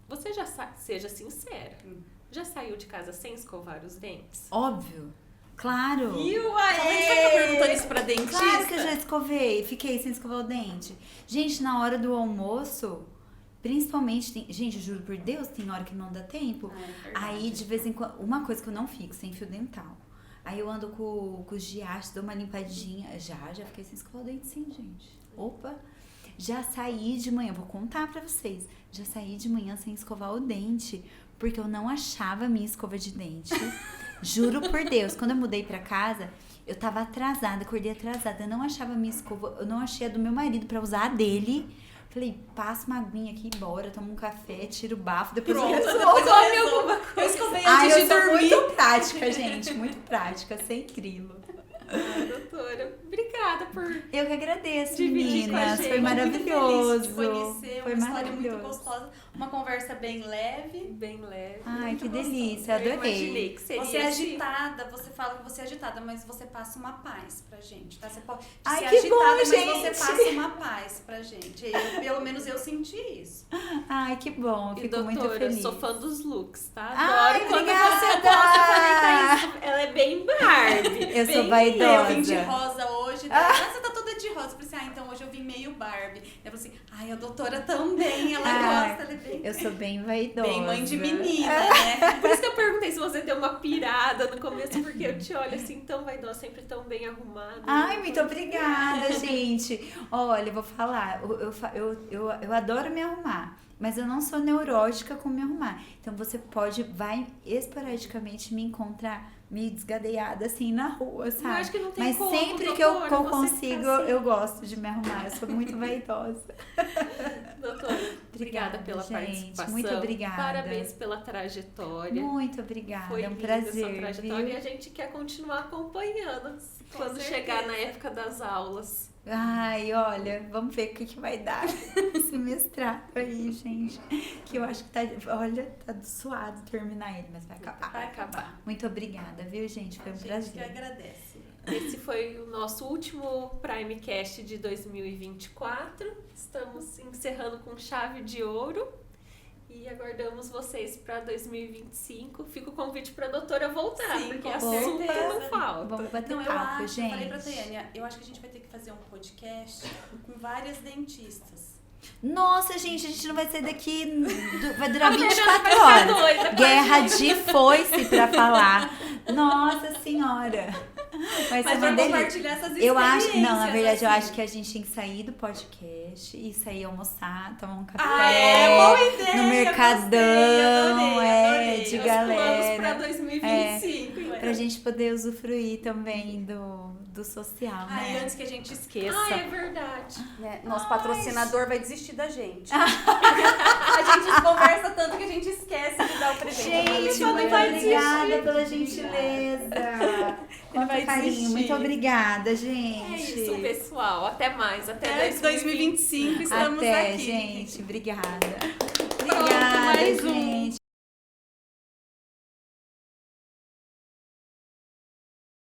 você já seja sincera. Já saiu de casa sem escovar os dentes? Óbvio. Claro. Viu? Como é que você tá perguntando isso pra dentista? Claro que eu já escovei. Fiquei sem escovar o dente. Gente, na hora do almoço, principalmente... Gente, eu juro por Deus, tem hora que não dá tempo. É verdade. Aí, de vez em quando... Uma coisa que eu não fico, sem fio dental. Aí eu ando com os diachos, dou uma limpadinha. Já fiquei sem escovar o dente, sim, gente. Opa! Já saí de manhã, vou contar pra vocês. Já saí de manhã sem escovar o dente, porque eu não achava a minha escova de dente. Juro por Deus, quando eu mudei pra casa, eu tava atrasada, acordei atrasada. Eu não achava a minha escova, eu não achei a do meu marido pra usar a dele. Falei, passa uma aguinha aqui, bora, toma um café, tira o bafo, depois Pronto, eu resolvo. depois eu resolvo. Eu escovei Ai, antes de eu sou dormir. muito prática, gente, muito prática, sem crilo. Doutora, obrigada por... Eu que agradeço, Dividir com a meninas. gente. Foi maravilhoso. Muito feliz de conhecer, Foi uma história maravilhoso. muito gostosa. Uma conversa bem leve. Bem leve. Ai, Muito que gostoso. delícia, Eu adorei. imaginei que seria Você é assim. agitada, você fala que você é agitada, mas você passa uma paz pra gente, tá? Você pode Ai, ser que agitada, bom, mas gente. você passa uma paz pra gente. Pelo menos eu senti isso. Ai, que bom, E fico muito doutora, feliz. sou fã dos looks, tá? Ai, Adoro quando obrigada! você posta, eu falei pra isso. Ela é bem Barbie. Eu sou bem vaidosa. Eu vim de rosa hoje, hoje? Você tá toda de rosa. Eu falei assim, então hoje eu vim meio Barbie. Eu falei assim, a doutora também, ela gosta, ela é bem... Eu sou bem vaidosa. Bem mãe de menina, né? Por isso que eu perguntei se você deu uma pirada no começo, porque eu te olho assim, tão vaidosa, sempre tão bem arrumada. Ai, muito obrigada, gente. Olha, eu vou falar, eu adoro me arrumar, mas eu não sou neurótica com me arrumar. Então você vai esporadicamente me encontrar meio desgadeada assim na rua, sabe? Eu acho que não tem mas como, sempre que doutora, eu você consigo, assim. eu gosto de me arrumar. Eu sou muito vaidosa. Doutora, obrigada pela gente, participação. muito obrigada. Parabéns pela trajetória. Muito obrigada, Foi é um linda prazer, essa trajetória viu? e a gente quer continuar acompanhando quando certeza. chegar na época das aulas. Ai, olha, vamos ver o que vai dar esse mestrado aí, gente. Que eu acho que tá suado terminar ele, mas vai acabar. Vai acabar. Muito obrigada, viu, gente? Foi um A gente que prazer. agradece. Esse foi o nosso último Primecast de 2024. Estamos encerrando com chave de ouro e aguardamos vocês para 2025. Fica o convite para a doutora voltar, Sim, porque com assunto certeza. não falta. Vamos bater Não, eu papo, acho, gente. eu falei pra Tânia, eu acho que a gente vai ter que fazer um podcast com várias dentistas. Nossa, gente, a gente não vai sair daqui. Vai durar A Fernanda 24 vai ficar horas. doida com a Guerra gente. de foice pra falar. Nossa senhora. Vai ser Mas uma vai delícia. compartilhar essas experiências. Eu acho, não, na verdade, eu assim. acho que a gente tem que sair do podcast e sair almoçar, tomar um café. Ah, é, boa ideia. No Mercadão, adorei. de Os galera. planos para 2025. Pra gente poder usufruir também do social, Aí, né? antes que a gente esqueça, Ah, é verdade. né, nosso patrocinador vai desistir da gente. A gente conversa tanto que a gente esquece de dar o presente. Gente, só não muito vai obrigada desistir. pela gentileza. Quanto vai carinho. desistir. Muito obrigada, É gente. isso, pessoal. Até mais. Até Até 2025 estamos Até, aqui. gente. Obrigada. mais Obrigada, um. gente.